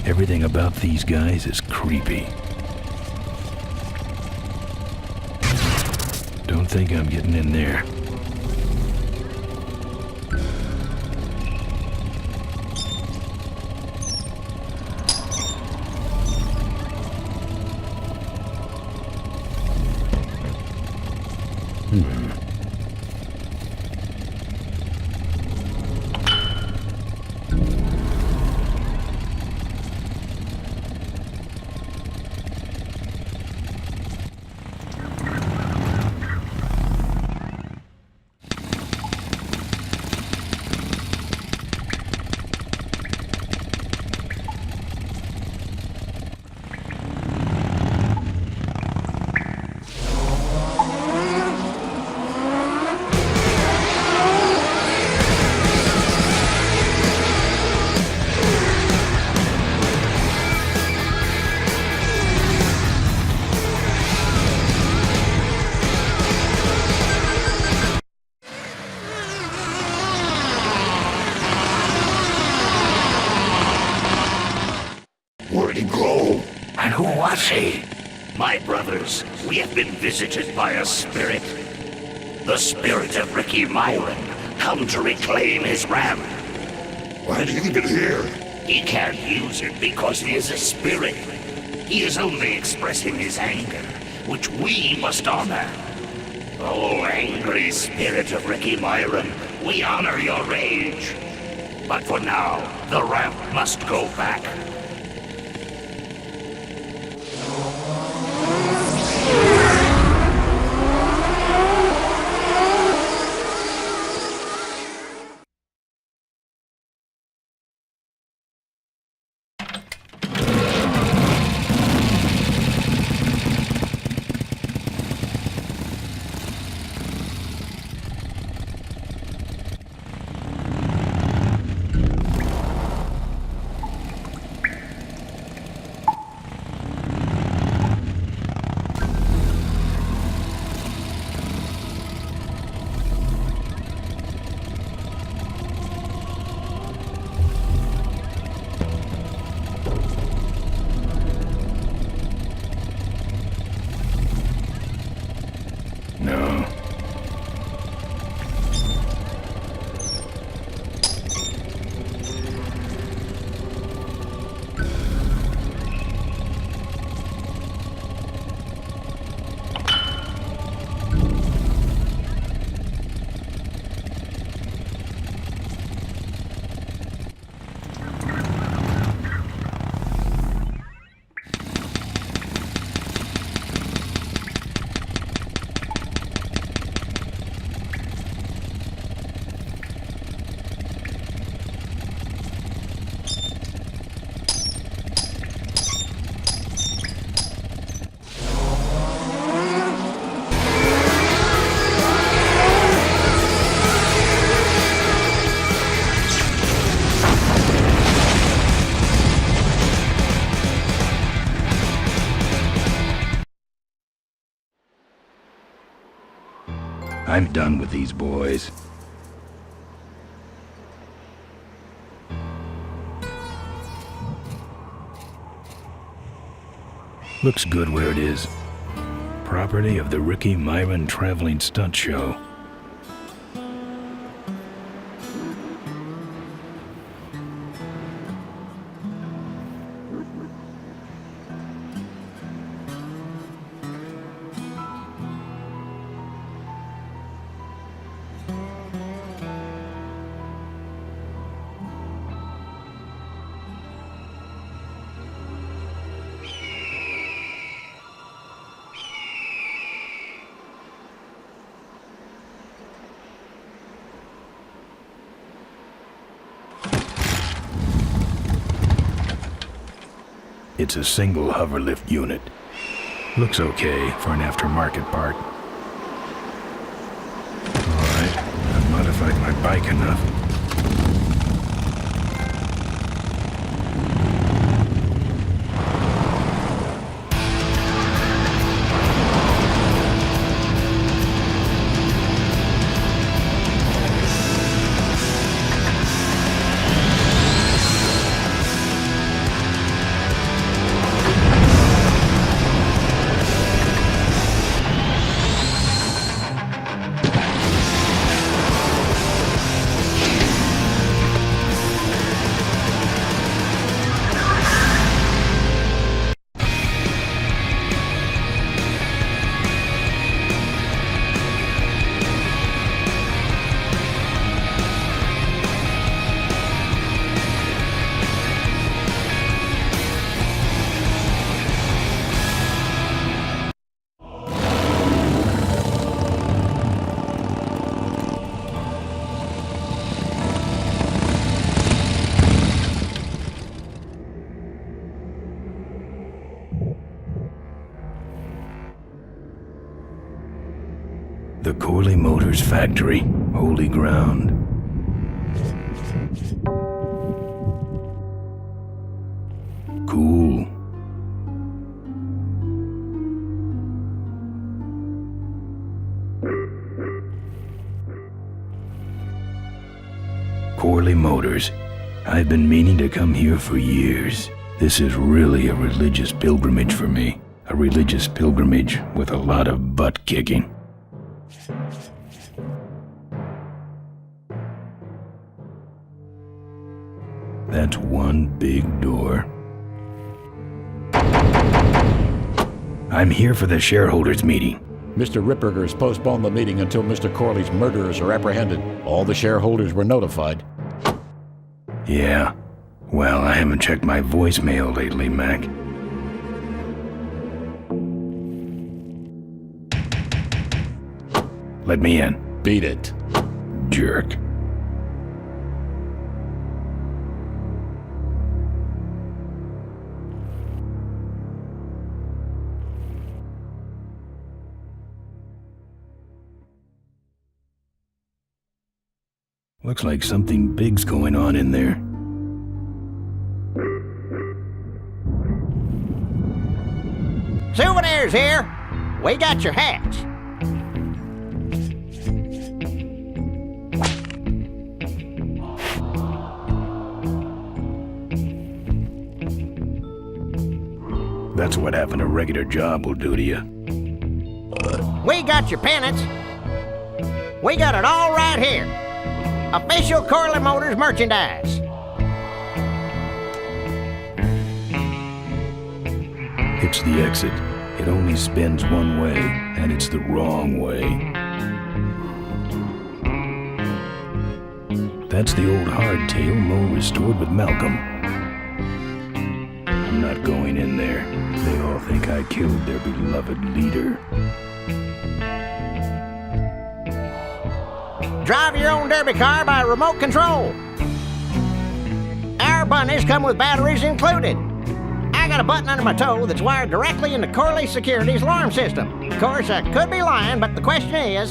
Everything about these guys is creepy. Don't think I'm getting in there. My brothers, we have been visited by a spirit. The spirit of Ricky Myron, come to reclaim his ram. Why do you leave it here? He can't use it because he is a spirit. He is only expressing his anger, which we must honor. Oh, angry spirit of Ricky Myron, we honor your rage. But for now, the ramp must go back. I'm done with these boys. Looks good where it is. Property of the Ricky Myron Traveling Stunt Show. It's a single hoverlift unit. Looks okay for an aftermarket part. Alright, I've modified my bike enough. The Corley Motors Factory, holy ground. Cool. Corley Motors. I've been meaning to come here for years. This is really a religious pilgrimage for me. A religious pilgrimage with a lot of butt kicking. That's one big door. I'm here for the shareholders meeting. Mr. Ripperger's postponed the meeting until Mr. Corley's murderers are apprehended. All the shareholders were notified. Yeah. Well, I haven't checked my voicemail lately, Mac. Let me in. Beat it. Jerk. Looks like something big's going on in there. Souvenirs here. We got your hats. That's what having a regular job will do to you. We got your pennants. We got it all right here. Official Corley Motors merchandise. It's the exit. It only spins one way, and it's the wrong way. That's the old hardtail Mo restored with Malcolm. I'm not going in there. They all think I killed their beloved leader. Drive your own derby car by remote control. Our bunnies come with batteries included. I got a button under my toe that's wired directly into Corley Security's alarm system. Of course, I could be lying, but the question is,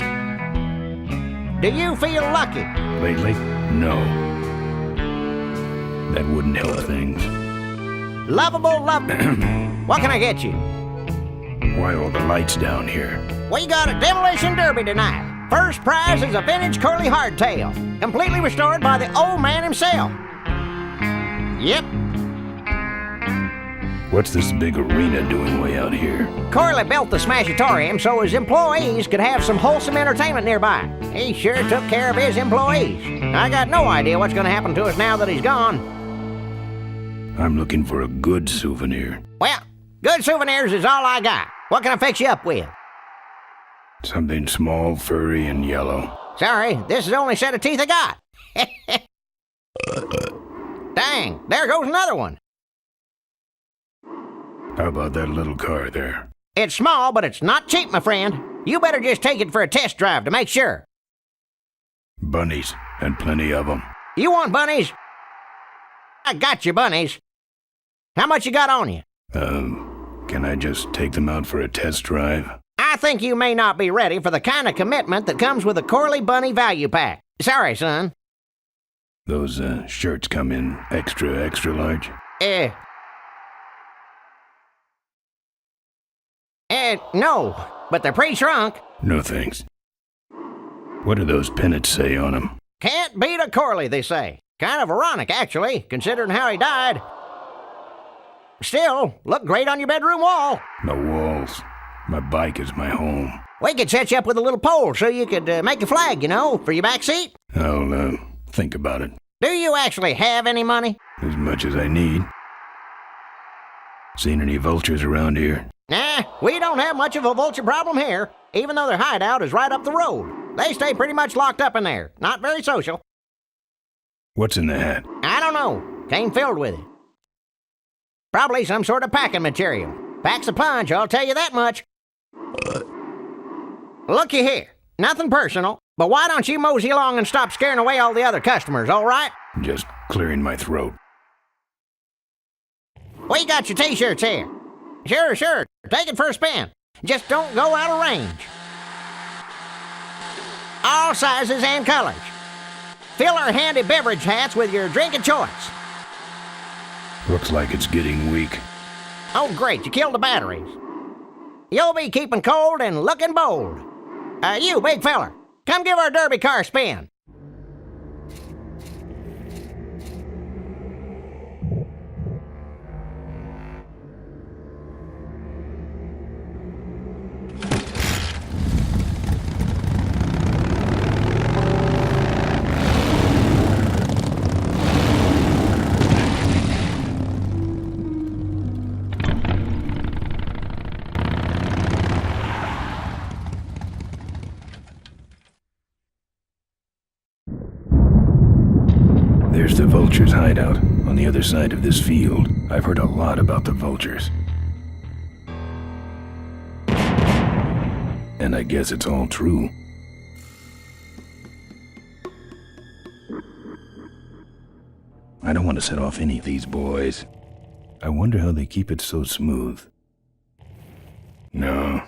do you feel lucky? Lately? No. That wouldn't help things. Lovable. What can I get you? Why all the lights down here? We got a demolition derby tonight. First prize is a vintage Corley hardtail, completely restored by the old man himself. Yep, What's this big arena doing way out here? Corley built the Smashatorium so his employees could have some wholesome entertainment nearby. He sure took care of his employees. I got no idea what's going to happen to us now that he's gone. I'm looking for a good souvenir. Well, good souvenirs is all I got. What can I fix you up with? Something small, furry, and yellow. Sorry, this is the only set of teeth I got. Dang, there goes another one. How about that little car there? It's small, but it's not cheap, my friend. You better just take it for a test drive to make sure. Bunnies, and plenty of them. You want bunnies? I got you bunnies. How much you got on you? Can I just take them out for a test drive? I think you may not be ready for the kind of commitment that comes with a Corley Bunny value pack. Sorry, son. Those, shirts come in extra large? No, but they're pretty shrunk. No thanks. What do those pennants say on them? Can't beat a Corley, they say. Kind of ironic, actually, considering how he died. Still, look great on your bedroom wall. No walls. My bike is my home. We could set you up with a little pole so you could make a flag, you know, for your back seat. I'll, think about it. Do you actually have any money? As much as I need. Seen any vultures around here? Nah, we don't have much of a vulture problem here, even though their hideout is right up the road. They stay pretty much locked up in there. Not very social. What's in the hat? I don't know. Came filled with it. Probably some sort of packing material. Packs a punch, I'll tell you that much. Looky here. Nothing personal, but why don't you mosey along and stop scaring away all the other customers, all right? Just clearing my throat. We got your t-shirts here. Sure. Take it for a spin. Just don't go out of range. All sizes and colors. Fill our handy beverage hats with your drink of choice. Looks like it's getting weak. Oh, great, you killed the batteries. You'll be keeping cold and looking bold. You, big feller, come give our derby car a spin. There's the vulture's hideout on the other side of this field. I've heard a lot about the vultures. And I guess it's all true. I don't want to set off any of these boys. I wonder how they keep it so smooth. No.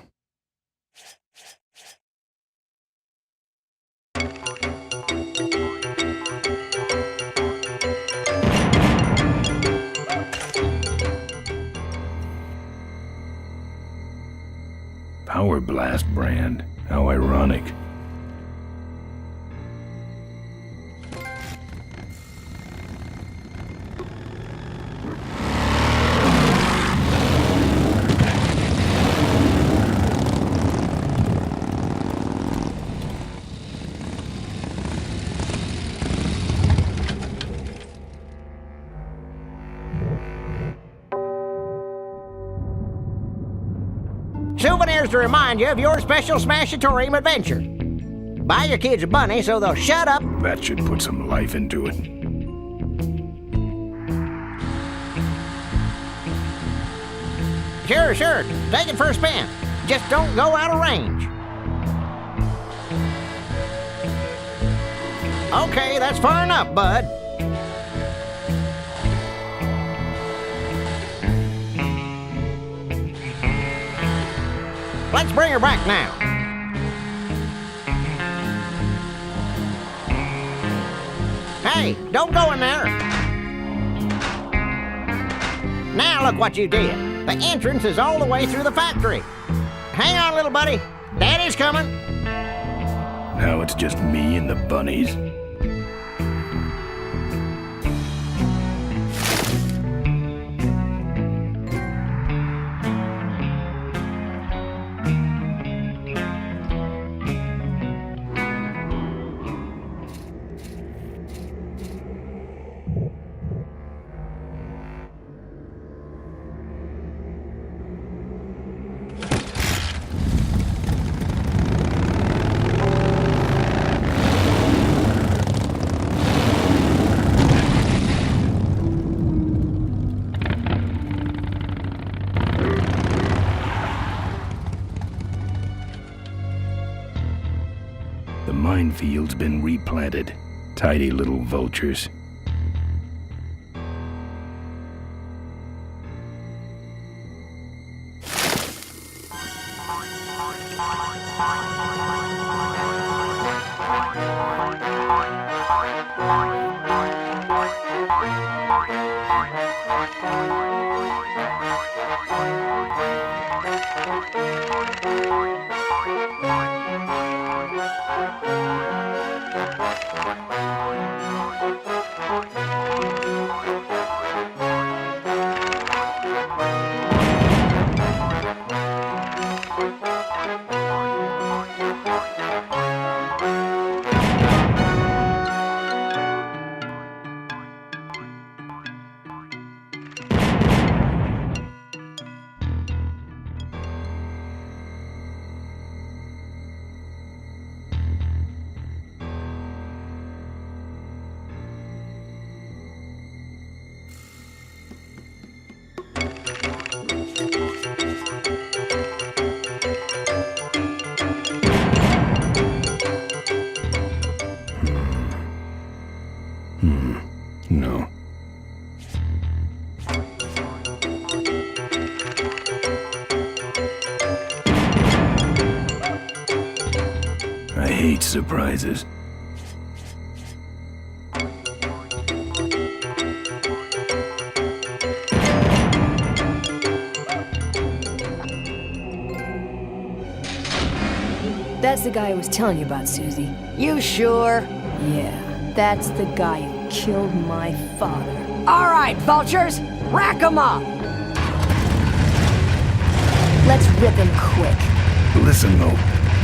Power Blast brand. How ironic. Souvenirs to remind you of your special Smashatorium adventure. Buy your kids a bunny so they'll shut up. That should put some life into it. Sure. Take it for a spin. Just don't go out of range. Okay, that's far enough, bud. Let's bring her back now. Hey, don't go in there. Now look what you did. The entrance is all the way through the factory. Hang on, little buddy. Daddy's coming. Now it's just me and the bunnies. The minefield's been replanted. Tidy little vultures. No. I hate surprises. That's the guy I was telling you about, Susie. You sure? Yeah, that's the guy who killed my father. All right, vultures, rack 'em up! Let's rip him quick. Listen, though,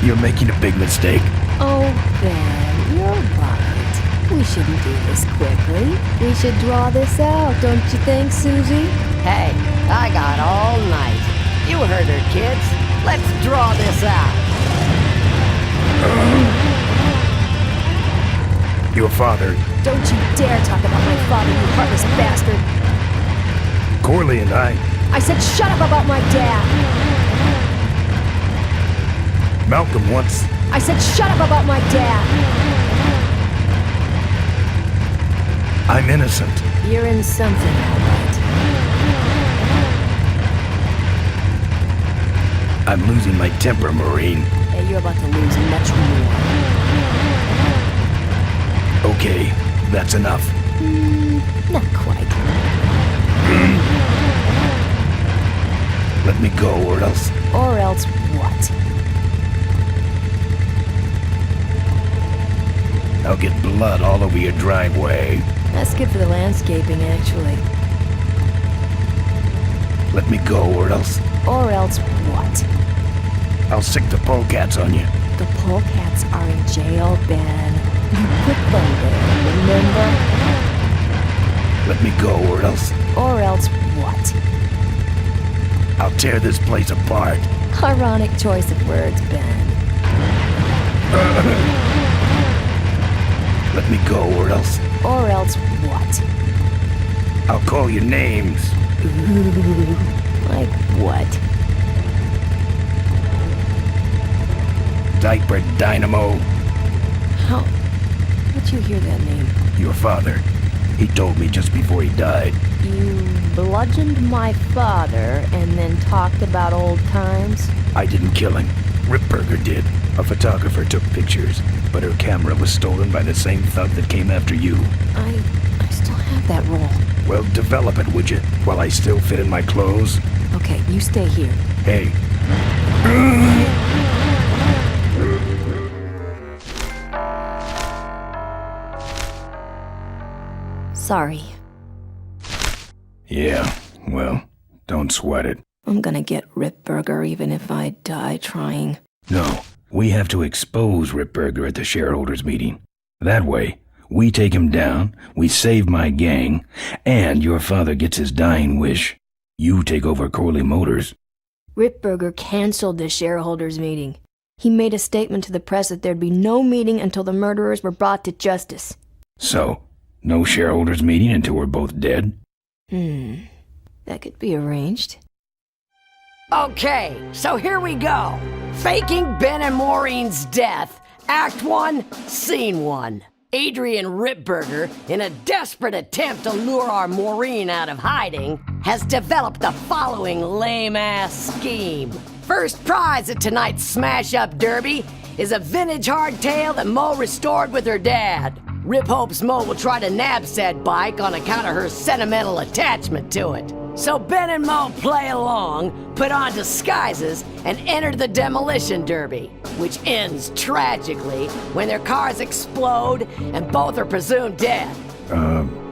you're making a big mistake. Oh, Ben, you're right. We shouldn't do this quickly. We should draw this out, don't you think, Susie? Hey, I got all night. You heard her, kids. Let's draw this out. Your father, Don't you dare talk about my father, you heartless bastard. Corley, and I, said shut up about my dad. Malcolm once. I said shut up about my dad. I'm innocent. You're in something, all right. I'm losing my temper, Marine. Hey, you're about to lose much more. Okay, that's enough. Not quite. Let me go, or else... Or else what? I'll get blood all over your driveway. That's good for the landscaping, actually. Let me go, or else... Or else what? I'll sick the polecats on you. The polecats are in jail, Ben. You put them there, remember? Let me go, or else... Or else what? I'll tear this place apart. Ironic choice of words, Ben. Let me go, or else... Or else what? I'll call you names. Ooh, like what? Diaper Dynamo. How? How'd you hear that name? Your father. He told me just before he died. You bludgeoned my father and then talked about old times? I didn't kill him. Ripburger did. A photographer took pictures, but her camera was stolen by the same thug that came after you. I still have that roll. Well, develop it, would you? While I still fit in my clothes? Okay, you stay here. Hey. Sorry. Yeah, well, don't sweat it. I'm gonna get Ripburger even if I die trying. No, we have to expose Ripburger at the shareholders meeting. That way, we take him down, we save my gang, and your father gets his dying wish. You take over Corley Motors. Ripburger canceled the shareholders meeting. He made a statement to the press that there'd be no meeting until the murderers were brought to justice. So, no shareholders meeting until we're both dead? That could be arranged. Okay, so here we go. Faking Ben and Maureen's death. Act 1, Scene 1. Adrian Ripburger, in a desperate attempt to lure our Maureen out of hiding, has developed the following lame-ass scheme. First prize at tonight's smash-up derby is a vintage hardtail that Mo restored with her dad. Rip hopes Mo will try to nab said bike on account of her sentimental attachment to it. So Ben and Mo play along, put on disguises, and enter the demolition derby, which ends tragically when their cars explode and both are presumed dead.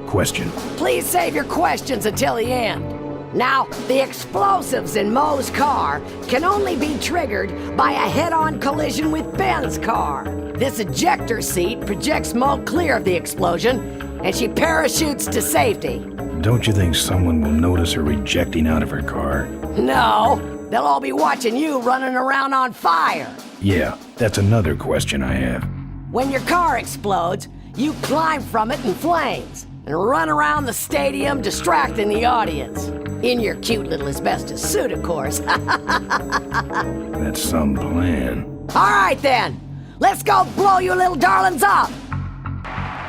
Question. Please save your questions until the end. Now, the explosives in Mo's car can only be triggered by a head-on collision with Ben's car. This ejector seat projects Mo clear of the explosion, and she parachutes to safety. Don't you think someone will notice her ejecting out of her car? No, they'll all be watching you running around on fire. Yeah, that's another question I have. When your car explodes, you climb from it in flames and run around the stadium distracting the audience. In your cute little asbestos suit, of course. That's some plan. All right then, let's go blow you little darlings up.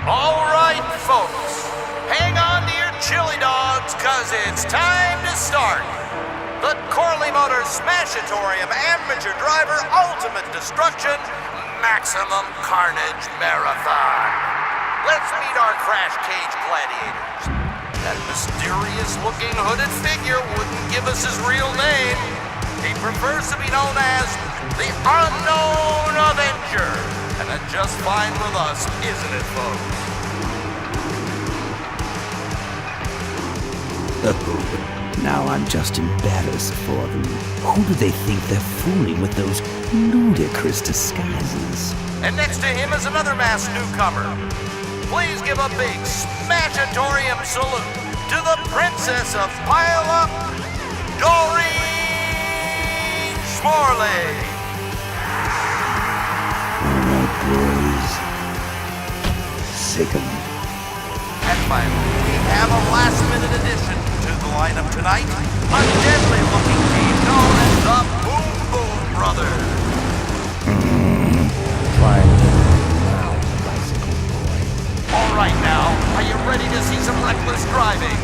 All right, folks, hang on to your chili dogs, cause it's time to start. The Corley Motors Smashatorium Amateur Driver Ultimate Destruction Maximum Carnage Marathon. Let's meet our crash cage gladiators. That mysterious-looking hooded figure wouldn't give us his real name. He prefers to be known as the Unknown Avenger. And that's just fine with us, isn't it, folks? Oh, now I'm just embarrassed for them. Who do they think they're fooling with those ludicrous disguises? And next to him is another masked newcomer. Please give a big Smashatorium salute to the Princess of Pile-Up, Doreen Smorley. Alright, boys. Sick 'em. And finally, we have a last-minute addition to the lineup tonight, a deadly-looking team known as the Boom Boom Brothers. All right now, are you ready to see some reckless driving?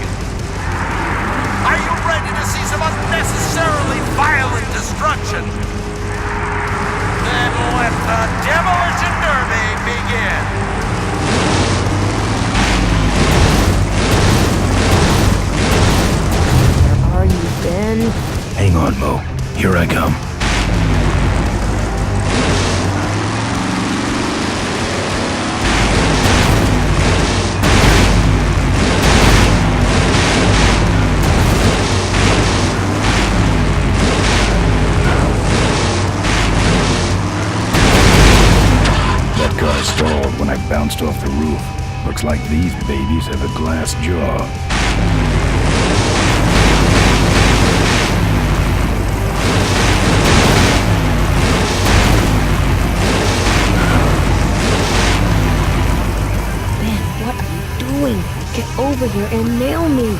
Are you ready to see some unnecessarily violent destruction? Then let the Demolition Derby begin. Where are you, Ben? Hang on, Mo. Here I come. Stalled when I bounced off the roof. Looks like these babies have a glass jaw. Ben, what are you doing? Get over here and nail me.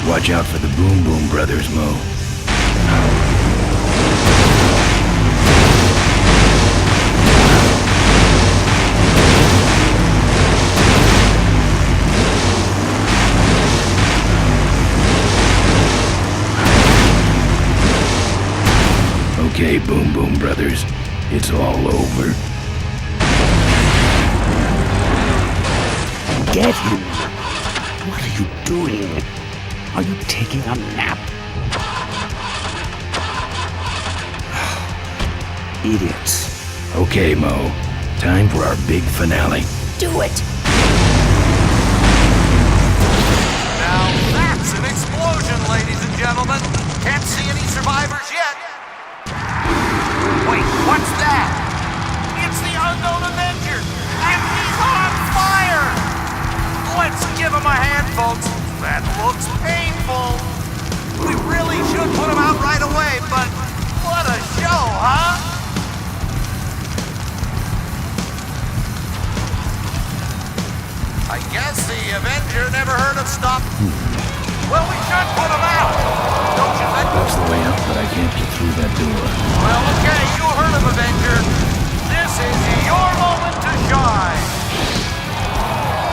Watch out for the Boom Boom Brothers, Mo. Okay, Boom Boom Brothers. It's all over. Get him! What are you doing? Are you taking a nap? Idiots. Okay, Mo. Time for our big finale. Do it! Now that's an explosion, ladies and gentlemen. Can't see any survivors yet. Wait, what's that? It's the unknown Avenger, and he's on fire! Let's give him a hand, folks. That looks painful. We really should put him out right away, but what a show, huh? I guess the Avenger never heard of stop. Well, we should put him out, don't you think? That's the way out, but I can't get through that door. Well, okay, you heard of Avenger. This is your moment to shine.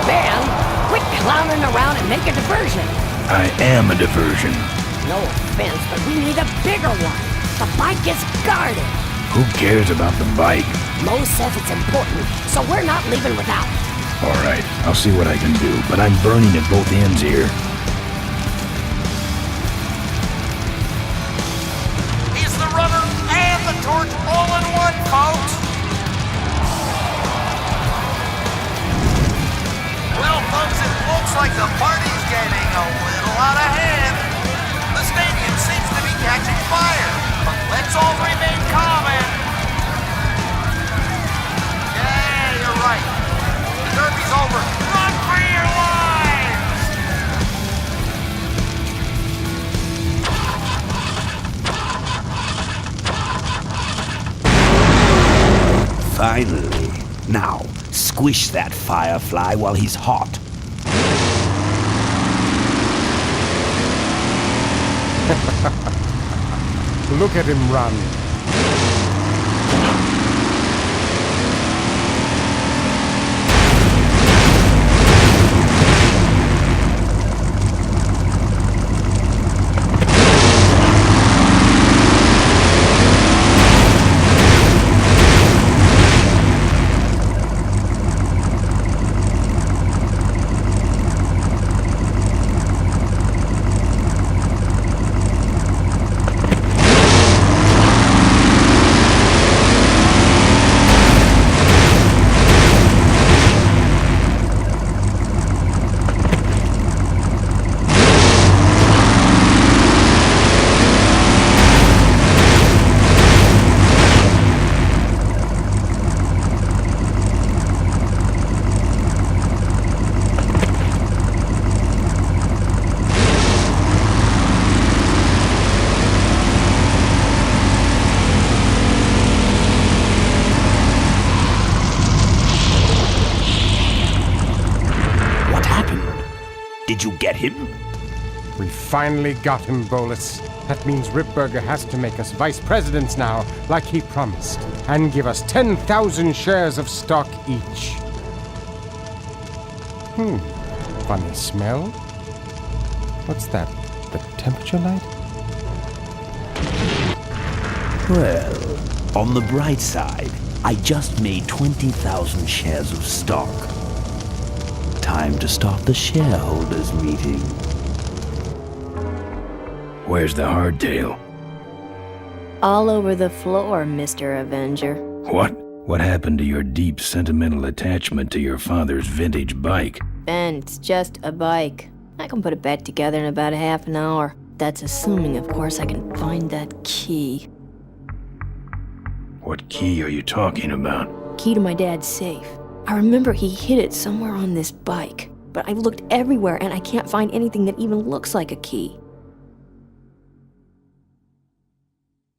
Man, quit clowning around and make a diversion. I am a diversion. No offense, but we need a bigger one. The bike is guarded. Who cares about the bike? Mo says it's important, so we're not leaving without it. All right, I'll see what I can do, but I'm burning at both ends here. He's the runner and the torch all in one, folks. Well, folks, it looks like the party's getting a little out of hand. The stadium seems to be catching fire, but let's all remain calm and... Yeah, you're right. The derby's over. Run for your lives! Finally. Now, squish that firefly while he's hot. Look at him run. Did you get him? We finally got him, Bolus. That means Ripburger has to make us vice presidents now, like he promised, and give us 10,000 shares of stock each. Funny smell. What's that? The temperature light? Well, on the bright side, I just made 20,000 shares of stock. Time to start the shareholders meeting. Where's the hardtail? All over the floor, Mr. Avenger. What? What happened to your deep sentimental attachment to your father's vintage bike? Ben, it's just a bike. I can put it back together in about a half an hour. That's assuming, of course, I can find that key. What key are you talking about? Key to my dad's safe. I remember he hid it somewhere on this bike, but I've looked everywhere and I can't find anything that even looks like a key.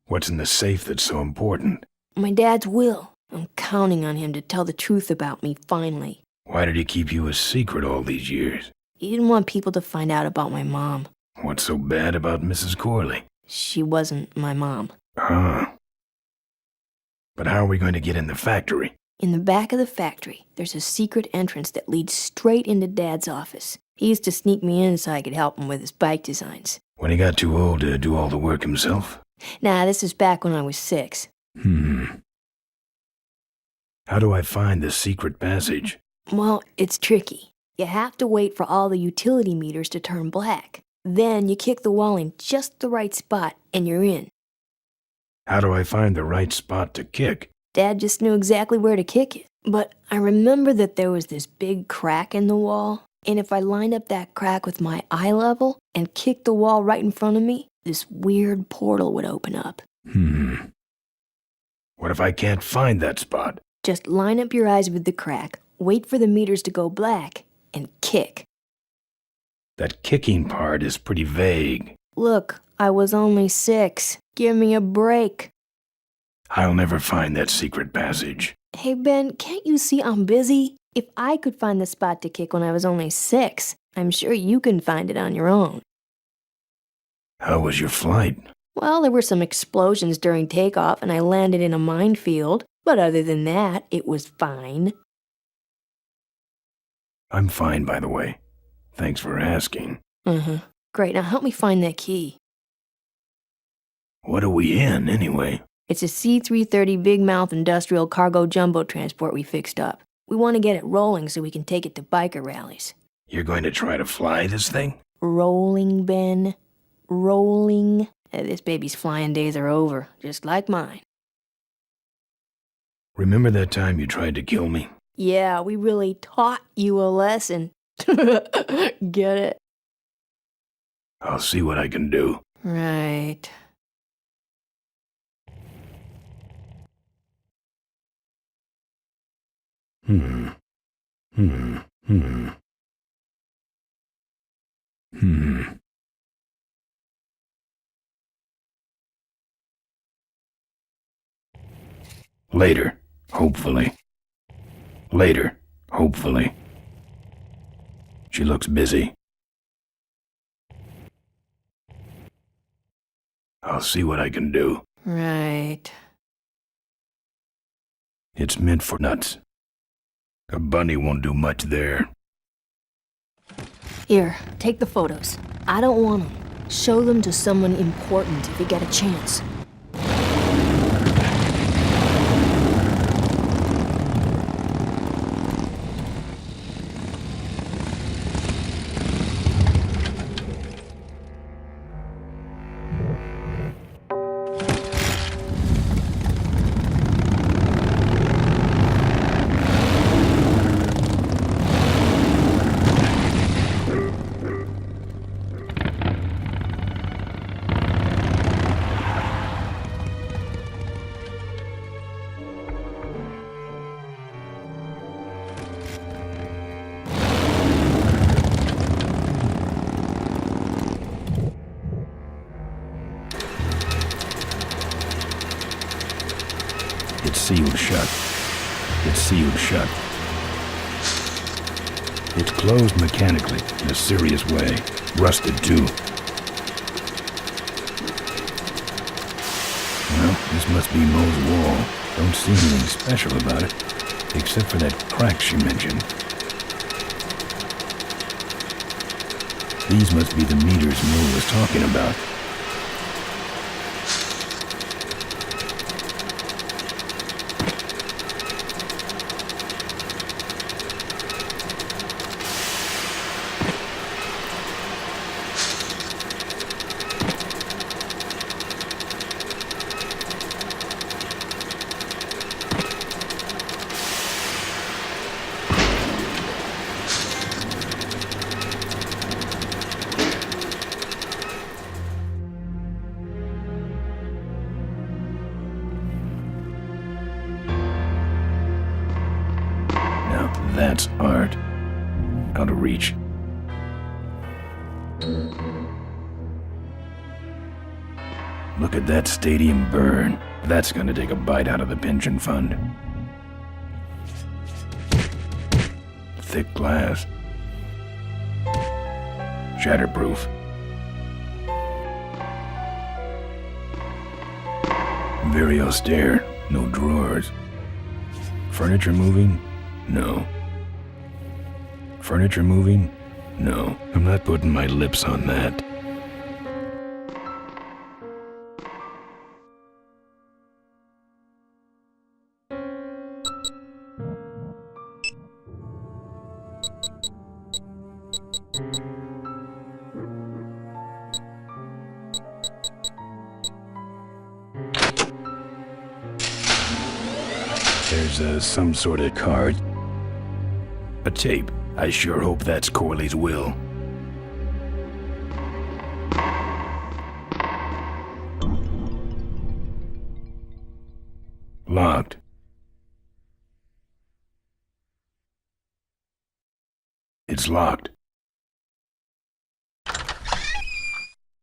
What's in the safe that's so important? My dad's will. I'm counting on him to tell the truth about me finally. Why did he keep you a secret all these years? He didn't want people to find out about my mom. What's so bad about Mrs. Corley? She wasn't my mom. Ah. But how are we going to get in the factory? In the back of the factory, there's a secret entrance that leads straight into Dad's office. He used to sneak me in so I could help him with his bike designs. When he got too old to do all the work himself? Nah, this is back when I was 6. How do I find the secret passage? Well, it's tricky. You have to wait for all the utility meters to turn black. Then you kick the wall in just the right spot, and you're in. How do I find the right spot to kick? Dad just knew exactly where to kick it. But I remember that there was this big crack in the wall, and if I lined up that crack with my eye level and kicked the wall right in front of me, this weird portal would open up. What if I can't find that spot? Just line up your eyes with the crack, wait for the meters to go black, and kick. That kicking part is pretty vague. Look, I was only 6. Give me a break. I'll never find that secret passage. Hey, Ben, can't you see I'm busy? If I could find the spot to kick when I was only 6, I'm sure you can find it on your own. How was your flight? Well, there were some explosions during takeoff, and I landed in a minefield. But other than that, it was fine. I'm fine, by the way. Thanks for asking. Great, now help me find that key. What are we in, anyway? It's a C-330 Big Mouth industrial cargo jumbo transport we fixed up. We want to get it rolling so we can take it to biker rallies. You're going to try to fly this thing? Rolling, Ben. Rolling. This baby's flying days are over, just like mine. Remember that time you tried to kill me? Yeah, we really taught you a lesson. Get it? I'll see what I can do. Right. Later, hopefully. Later, hopefully. She looks busy. I'll see what I can do. Right. It's meant for nuts. A bunny won't do much there. Here, take the photos. I don't want them. Show them to someone important if you get a chance. It's sealed shut. It's sealed shut. It's closed mechanically in a serious way. Rusted, too. Well, this must be Mo's wall. Don't see anything special about it, except for that crack she mentioned. These must be the meters Mo was talking about. That's art. Out of reach. Look at that stadium burn. That's gonna take a bite out of the pension fund. Thick glass. Shatterproof. Very austere. No drawers. Furniture moving? No. Furniture moving? No. I'm not putting my lips on that. There's some sort of card. A tape. I sure hope that's Corley's will. Locked. It's locked.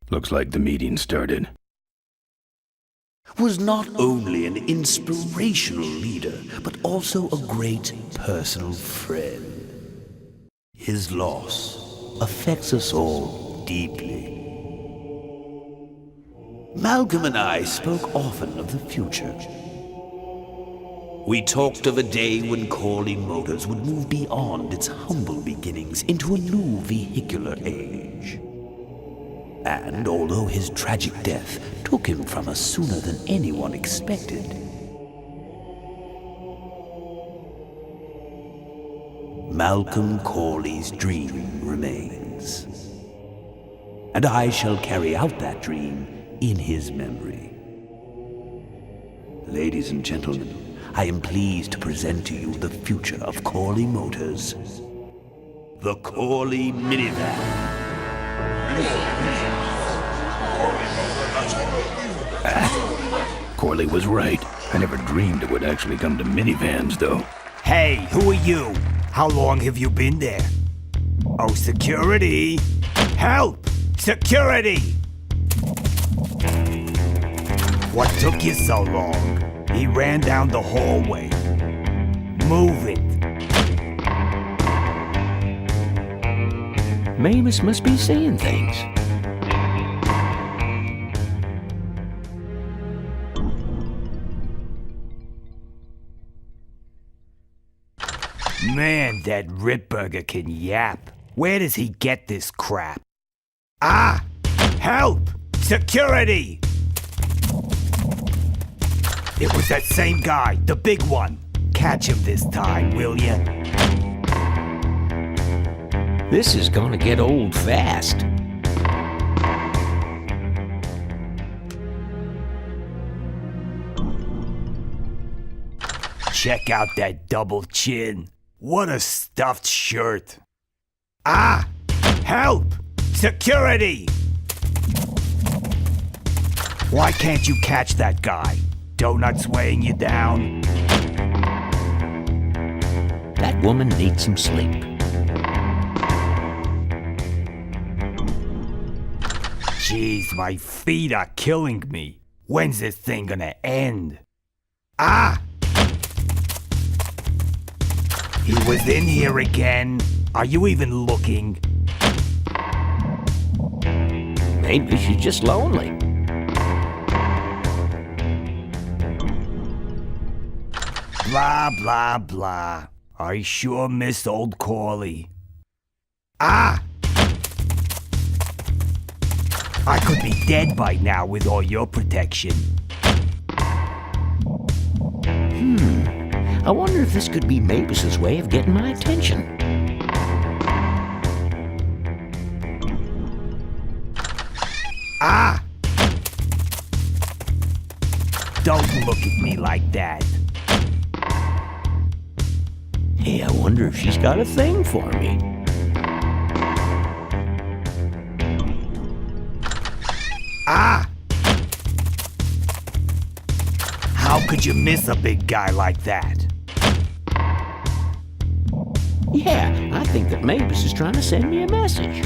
Looks like the meeting started. Was not only an inspirational leader, but also a great personal friend. His loss affects us all deeply. Malcolm and I spoke often of the future. We talked of a day when Corley Motors would move beyond its humble beginnings into a new vehicular age. And although his tragic death took him from us sooner than anyone expected, Malcolm Corley's dream remains. And I shall carry out that dream in his memory. Ladies and gentlemen, I am pleased to present to you the future of Corley Motors. The Corley Minivan. Corley was right. I never dreamed it would actually come to minivans, though. Hey, who are you? How long have you been there? Oh, security! Help! Security! What took you so long? He ran down the hallway. Move it. Mavis must be seeing things. Man, that Ripburger can yap. Where does he get this crap? Ah! Help! Security! It was that same guy, the big one. Catch him this time, will ya? This is gonna get old fast. Check out that double chin. What a stuffed shirt. Ah! Help! Security! Why can't you catch that guy? Donuts weighing you down? That woman needs some sleep. Jeez, my feet are killing me. When's this thing gonna end? Ah! He was in here again. Are you even looking? Maybe she's just lonely. Blah, blah, blah. I sure miss old Corley. Ah! I could be dead by now with all your protection. I wonder if this could be Mavis's way of getting my attention. Ah! Don't look at me like that. Hey, I wonder if she's got a thing for me. Ah! How could you miss a big guy like that? Yeah, I think that Mavis is trying to send me a message.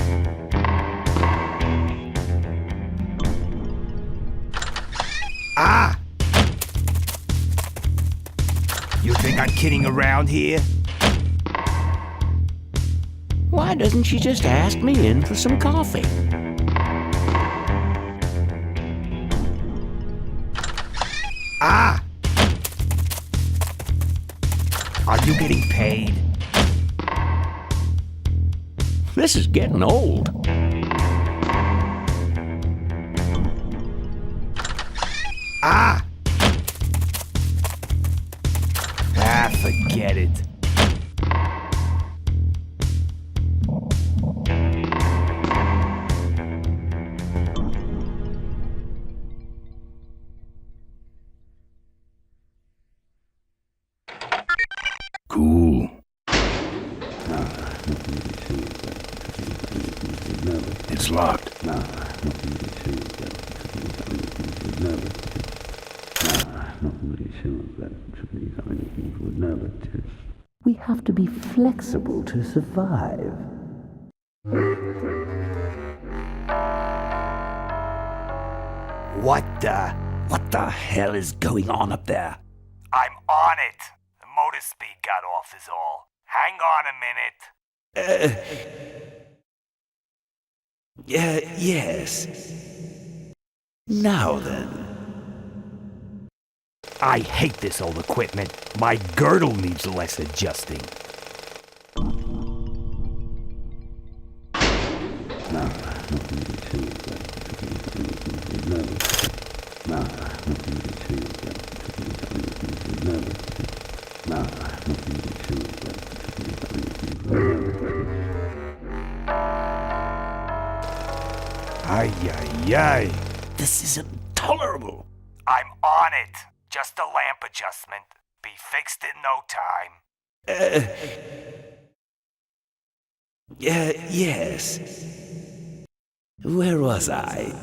Ah! You think I'm kidding around here? Why doesn't she just ask me in for some coffee? Ah! Are you getting paid? This is getting old. Ah! Ah, forget it. It's locked. We have to be flexible to survive. What the hell is going on up there? I'm on it. The motor speed got off is all. Hang on a minute. Yes. Now then. I hate this old equipment. My girdle needs less adjusting. Ay. This is intolerable. I'm on it. Just a lamp adjustment. Be fixed in no time. Yes. Where was I?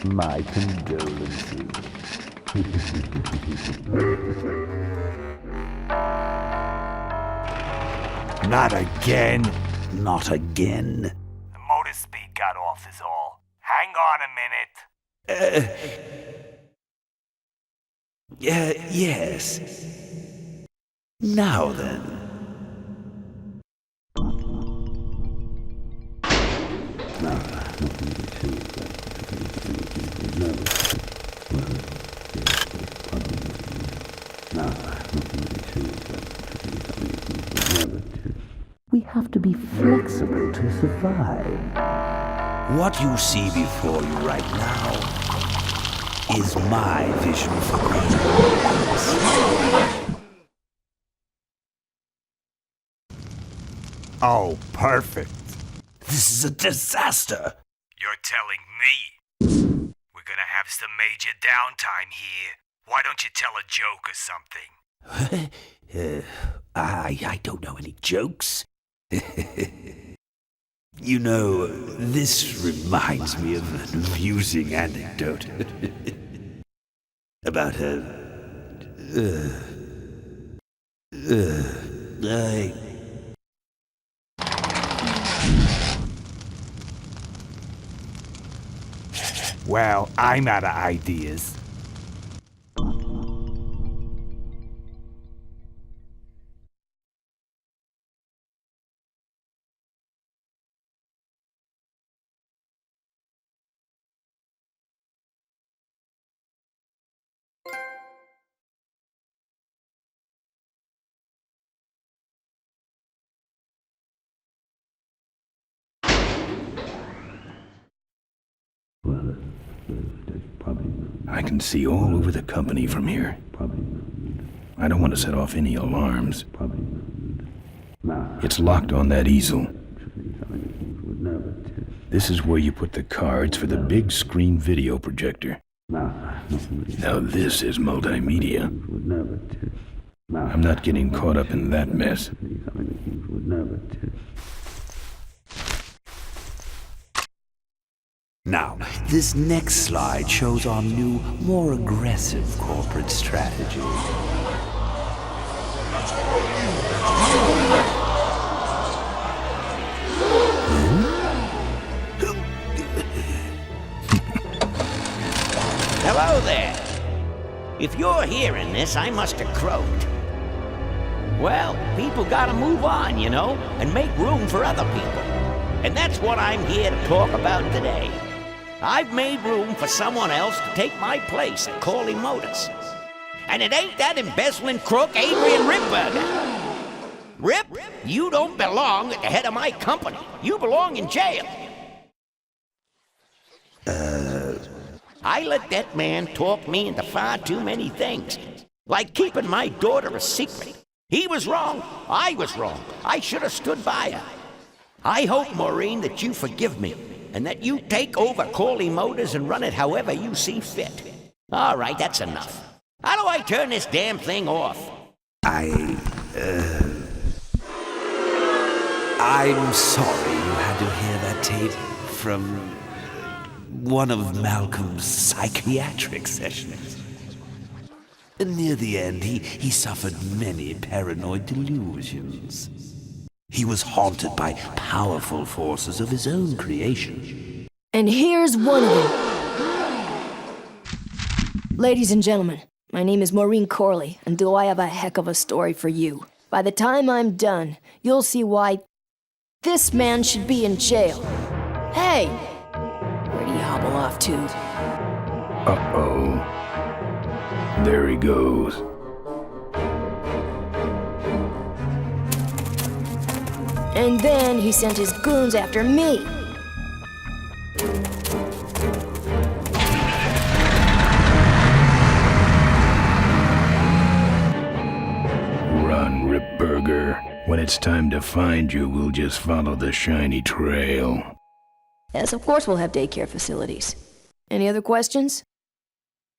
My condolences. Not again. Not again. The motor speed got off is all. Hang on a minute. Yes. Now then. We have to be flexible to survive. What you see before you right now is my vision for greatness. Oh, perfect. This is a disaster. You're telling me. We're gonna have some major downtime here. Why don't you tell a joke or something? I don't know any jokes. You know, this reminds me of an amusing anecdote about Well, I'm out of ideas. I can see all over the company from here. I don't want to set off any alarms. It's locked on that easel. This is where you put the cards for the big screen video projector. Now this is multimedia. I'm not getting caught up in that mess. Now, this next slide shows our new, more aggressive corporate strategy. Hello there. If you're hearing this, I must have croaked. Well, people gotta move on, you know, and make room for other people. And that's what I'm here to talk about today. I've made room for someone else to take my place at Corley Motors. And it ain't that embezzling crook Adrian Ripburger. Rip, you don't belong at the head of my company. You belong in jail. I let that man talk me into far too many things. Like keeping my daughter a secret. He was wrong. I was wrong. I should have stood by her. I hope, Maureen, that you forgive me, and that you take over Corley Motors and run it however you see fit. All right, that's enough. How do I turn this damn thing off? I'm sorry you had to hear that tape from one of Malcolm's psychiatric sessions. Near the end, he suffered many paranoid delusions. He was haunted by powerful forces of his own creation. And here's one of them. Ladies and gentlemen, my name is Maureen Corley, and do I have a heck of a story for you. By the time I'm done, you'll see why this man should be in jail. Hey! Where'd he hobble off to? Uh-oh. There he goes. And then he sent his goons after me. Run, Ripburger. When it's time to find you, we'll just follow the shiny trail. Yes, of course we'll have daycare facilities. Any other questions?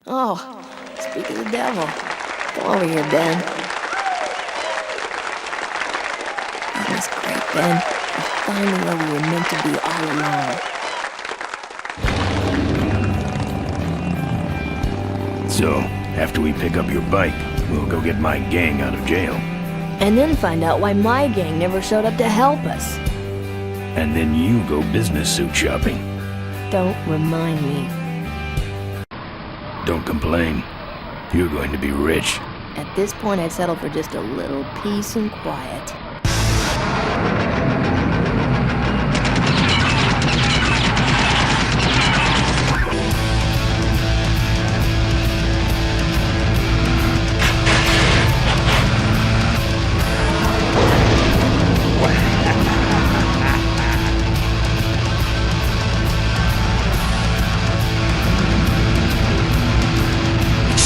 Oh, speak of the devil. Come over here, Ben. That was great, Ben. We're finally where we were meant to be all along. So, after we pick up your bike, we'll go get my gang out of jail. And then find out why my gang never showed up to help us. And then you go business suit shopping. Don't remind me. Don't complain. You're going to be rich. At this point, I'd settle for just a little peace and quiet.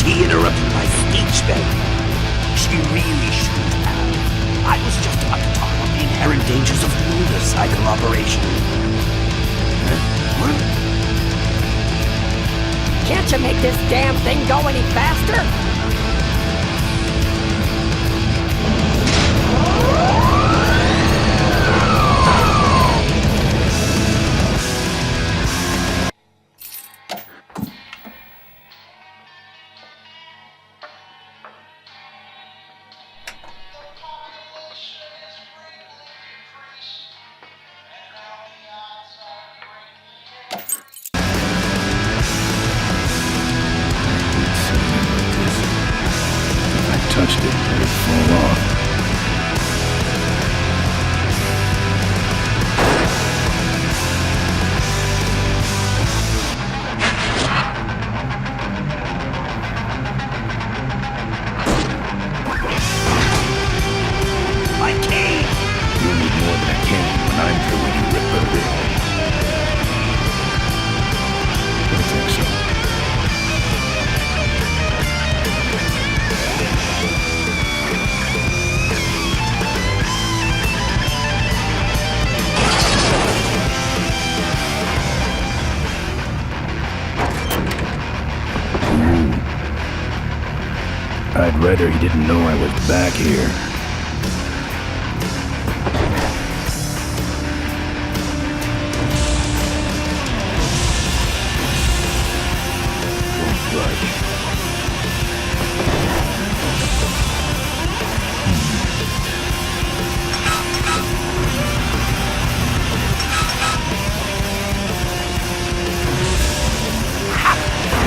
She interrupted my speech, Ben. She really shouldn't have. I was just about to talk about the inherent dangers of motorcycle operation. What? Can't you make this damn thing go any faster? Touched it, let it fall off. My cane! You'll need more than a cane when I'm through with you, Ripburger. I think so. I'd rather he didn't know I was back here. Won't budge.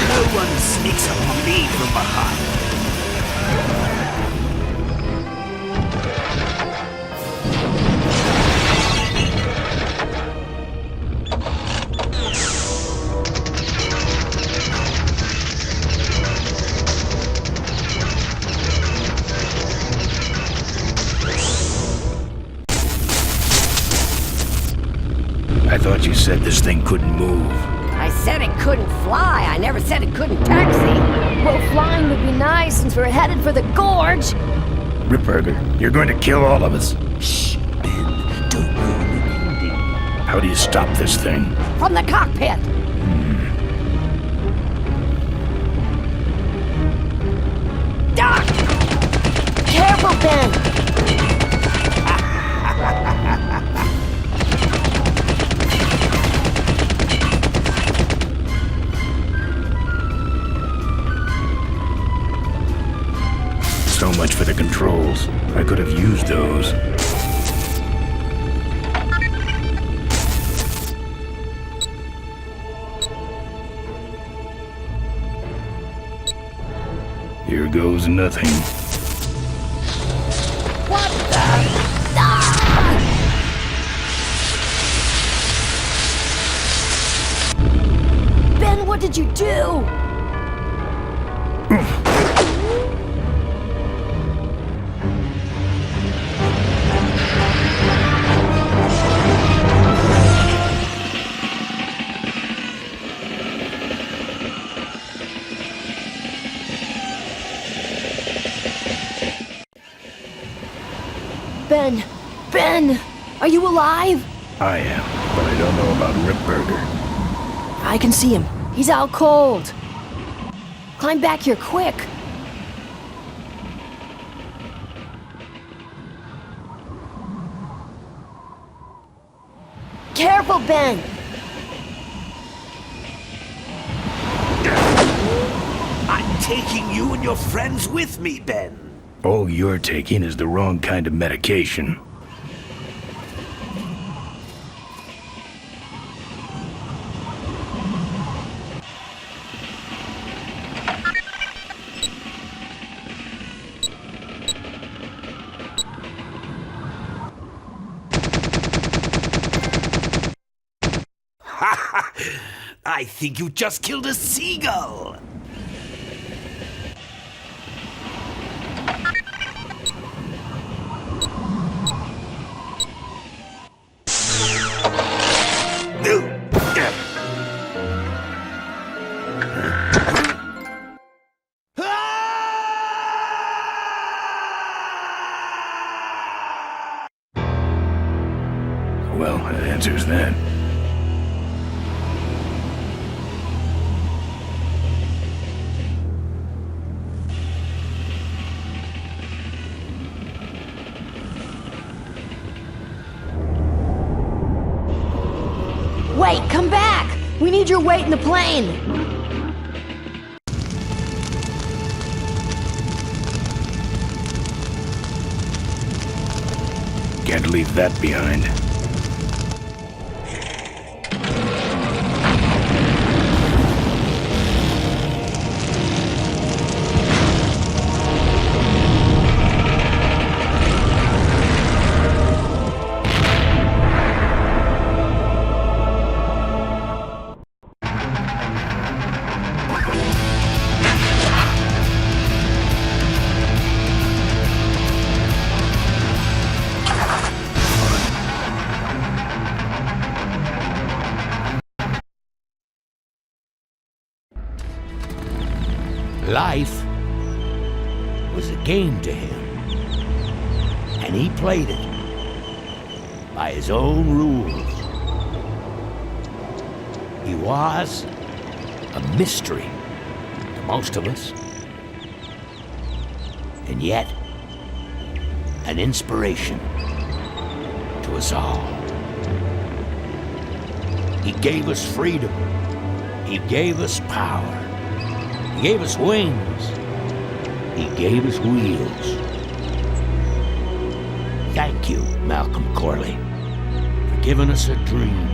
No one sneaks up on me from behind. I thought you said this thing couldn't move. I said it couldn't fly. I never said it couldn't taxi. Well, flying would be nice since we're headed for the Gorge. Ripburger, you're going to kill all of us. Shh, Ben. Don't ruin the ending. How do you stop this thing? From the cockpit! Ah! Careful, Ben! So much for the controls. I could have used those. Here goes nothing. What the? Ah! Ben, what did you do? Ben, are you alive? I am, but I don't know about Ripburger. I can see him. He's out cold. Climb back here, quick. Careful, Ben. I'm taking you and your friends with me, Ben. All you're taking is the wrong kind of medication. I think you just killed a seagull! Well, that answers that. Wait, come back! We need your weight in the plane! Can't leave that behind. Life was a game to him, and he played it by his own rules. He was a mystery to most of us, and yet an inspiration to us all. He gave us freedom. He gave us power. He gave us wings. He gave us wheels. Thank you, Malcolm Corley, for giving us a dream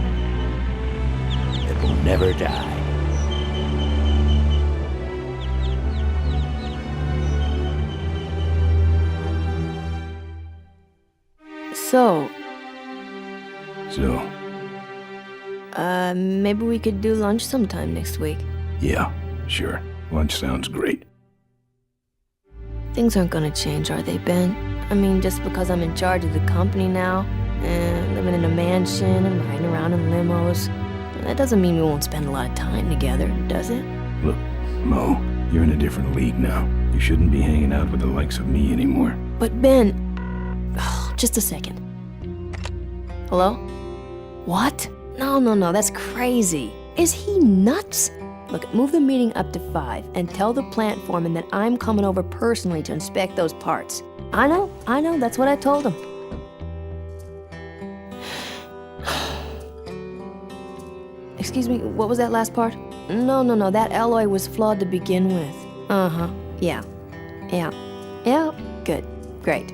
that will never die. So, maybe we could do lunch sometime next week. Yeah, sure. Lunch sounds great. Things aren't gonna change, are they, Ben? I mean, just because I'm in charge of the company now, and living in a mansion and riding around in limos, that doesn't mean we won't spend a lot of time together, does it? Look, Mo, you're in a different league now. You shouldn't be hanging out with the likes of me anymore. But Ben... Oh, just a second. Hello? What? No, that's crazy. Is he nuts? Look, move the meeting up to 5 and tell the plant foreman that I'm coming over personally to inspect those parts. I know, that's what I told him. Excuse me, what was that last part? No, that alloy was flawed to begin with. Uh-huh, yeah, good, great.